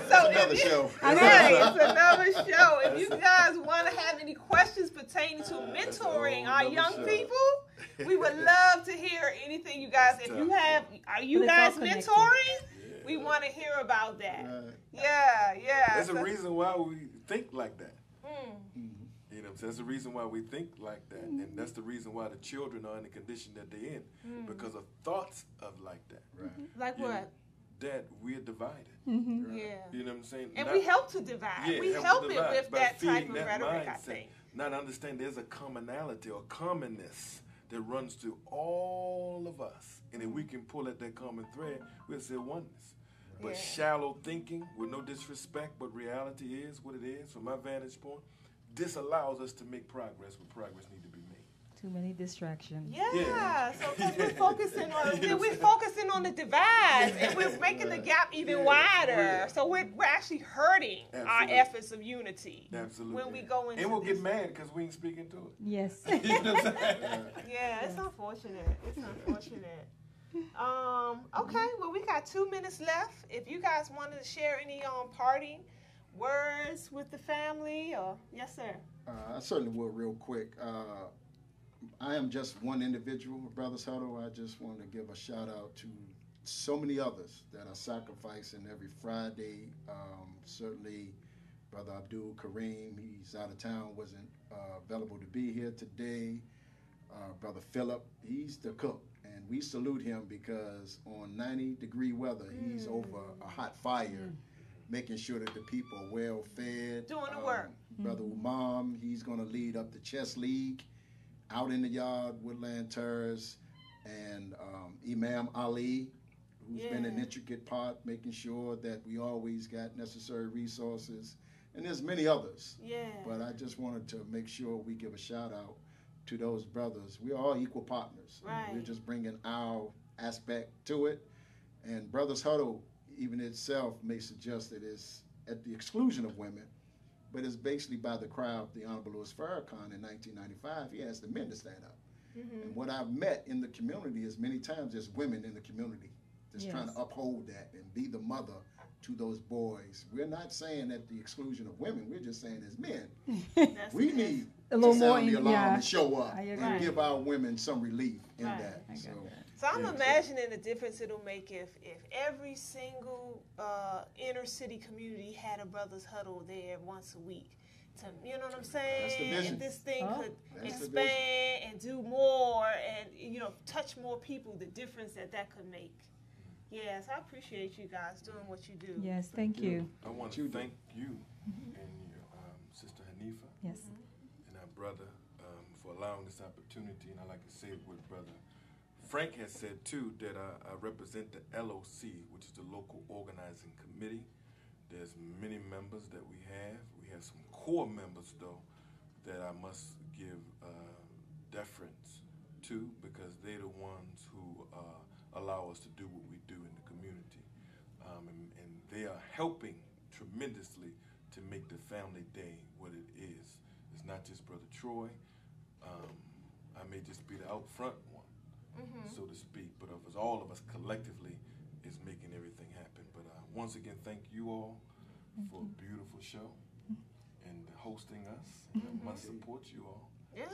Speaker 2: So
Speaker 1: another show.
Speaker 2: Right, it's another show. If you guys want to have any questions pertaining to mentoring our young people, we would love to hear anything you guys. If you have, are you guys mentoring? We want to hear about that. Yeah.
Speaker 3: There's a reason why we think like that. You know what I'm saying? That's the reason why we think like that. And that's the reason why the children are in the condition that they're in. Because of thoughts of like that.
Speaker 1: Right.
Speaker 2: Like what?
Speaker 3: That we're divided.
Speaker 2: Yeah.
Speaker 3: You know what I'm saying?
Speaker 2: And we help to divide.
Speaker 3: Yeah,
Speaker 2: we help it with
Speaker 3: by
Speaker 2: that type
Speaker 3: feeding
Speaker 2: of
Speaker 3: that
Speaker 2: rhetoric,
Speaker 3: mindset.
Speaker 2: I think.
Speaker 3: Now to understand there's a commonality or commonness that runs through all of us. And if we can pull at that common thread, we'll say oneness. But shallow thinking, with no disrespect, but reality is what it is, from my vantage point, this allows us to make progress where progress needs to be made.
Speaker 4: Too many distractions.
Speaker 2: Yeah. So we're focusing on the divides, and we're making the gap even wider. So we're actually hurting our efforts of unity.
Speaker 3: Absolutely.
Speaker 2: When we go into
Speaker 3: and we'll get mad because we ain't speaking to it.
Speaker 4: Yes.
Speaker 3: You know what I'm saying?
Speaker 2: Yeah, it's unfortunate. Okay, well, we got 2 minutes left. If you guys wanted to share any parting words with the family, or yes, sir.
Speaker 1: I certainly will, real quick. I am just one individual, Brothers Huddle. I just want to give a shout out to so many others that are sacrificing every Friday. Certainly, Brother Abdul Kareem, he's out of town, wasn't available to be here today. Brother Philip, he's the cook, and we salute him because on 90-degree weather, he's over a hot fire, making sure that the people are well fed.
Speaker 2: Doing the work.
Speaker 1: Brother Umam, he's going to lead up the chess league out in the yard, Woodland Terrace, and Imam Ali, who's been an intricate part, making sure that we always got necessary resources. And there's many others.
Speaker 2: Yeah.
Speaker 1: But I just wanted to make sure we give a shout out to those brothers. We're all equal partners.
Speaker 2: Right.
Speaker 1: We're just bringing our aspect to it. And Brothers Huddle, even itself, may suggest that it's at the exclusion of women, but it's basically by the cry of the Honorable Louis Farrakhan in 1995. He asked the men to stand up. And what I've met in the community is many times there's women in the community that's trying to uphold that and be the mother to those boys. We're not saying at the exclusion of women. We're just saying as men, we need
Speaker 4: a little
Speaker 1: to
Speaker 4: more
Speaker 1: sound the alarm and show up
Speaker 4: I agree.
Speaker 1: and give our women some relief in that.
Speaker 4: I got
Speaker 1: So,
Speaker 4: that.
Speaker 2: So I'm imagining the difference it'll make if every single inner city community had a Brothers Huddle there once a week. To, you know what I'm saying?
Speaker 1: That's the vision.
Speaker 2: And this thing could
Speaker 1: That's the
Speaker 2: expand and do more and, you know, touch more people, the difference that could make. Yes, I appreciate you guys doing what you do.
Speaker 4: Yes, thank you.
Speaker 3: I want to thank you and your Sister Hanifa
Speaker 4: Yes.
Speaker 3: and our brother for allowing this opportunity. And I like to say it with Brother Frank has said, too, that I represent the LOC, which is the Local Organizing Committee. There's many members that we have. We have some core members, though, that I must give deference to because they're the ones who allow us to do what we do in the community. And they are helping tremendously to make the family day what it is. It's not just Brother Troy. I may just be the out front one, so to speak, but of us, all of us collectively is making everything happen. But once again, thank you all for a beautiful show and hosting us. I must support you all.
Speaker 2: Yeah.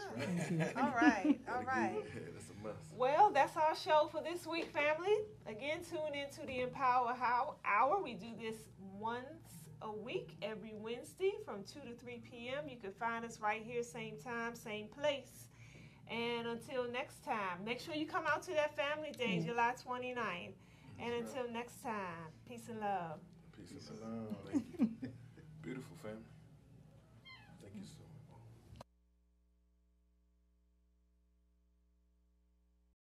Speaker 2: All right. All right.
Speaker 3: Yeah, that's a must.
Speaker 2: Well, that's our show for this week, family. Again, tune into the Empower Hour. We do this once a week, every Wednesday from 2 to 3 p.m. You can find us right here, same time, same place. And until next time, make sure you come out to that Family Day, July 29th. And until next time, peace and love.
Speaker 3: Peace and love. Thank you.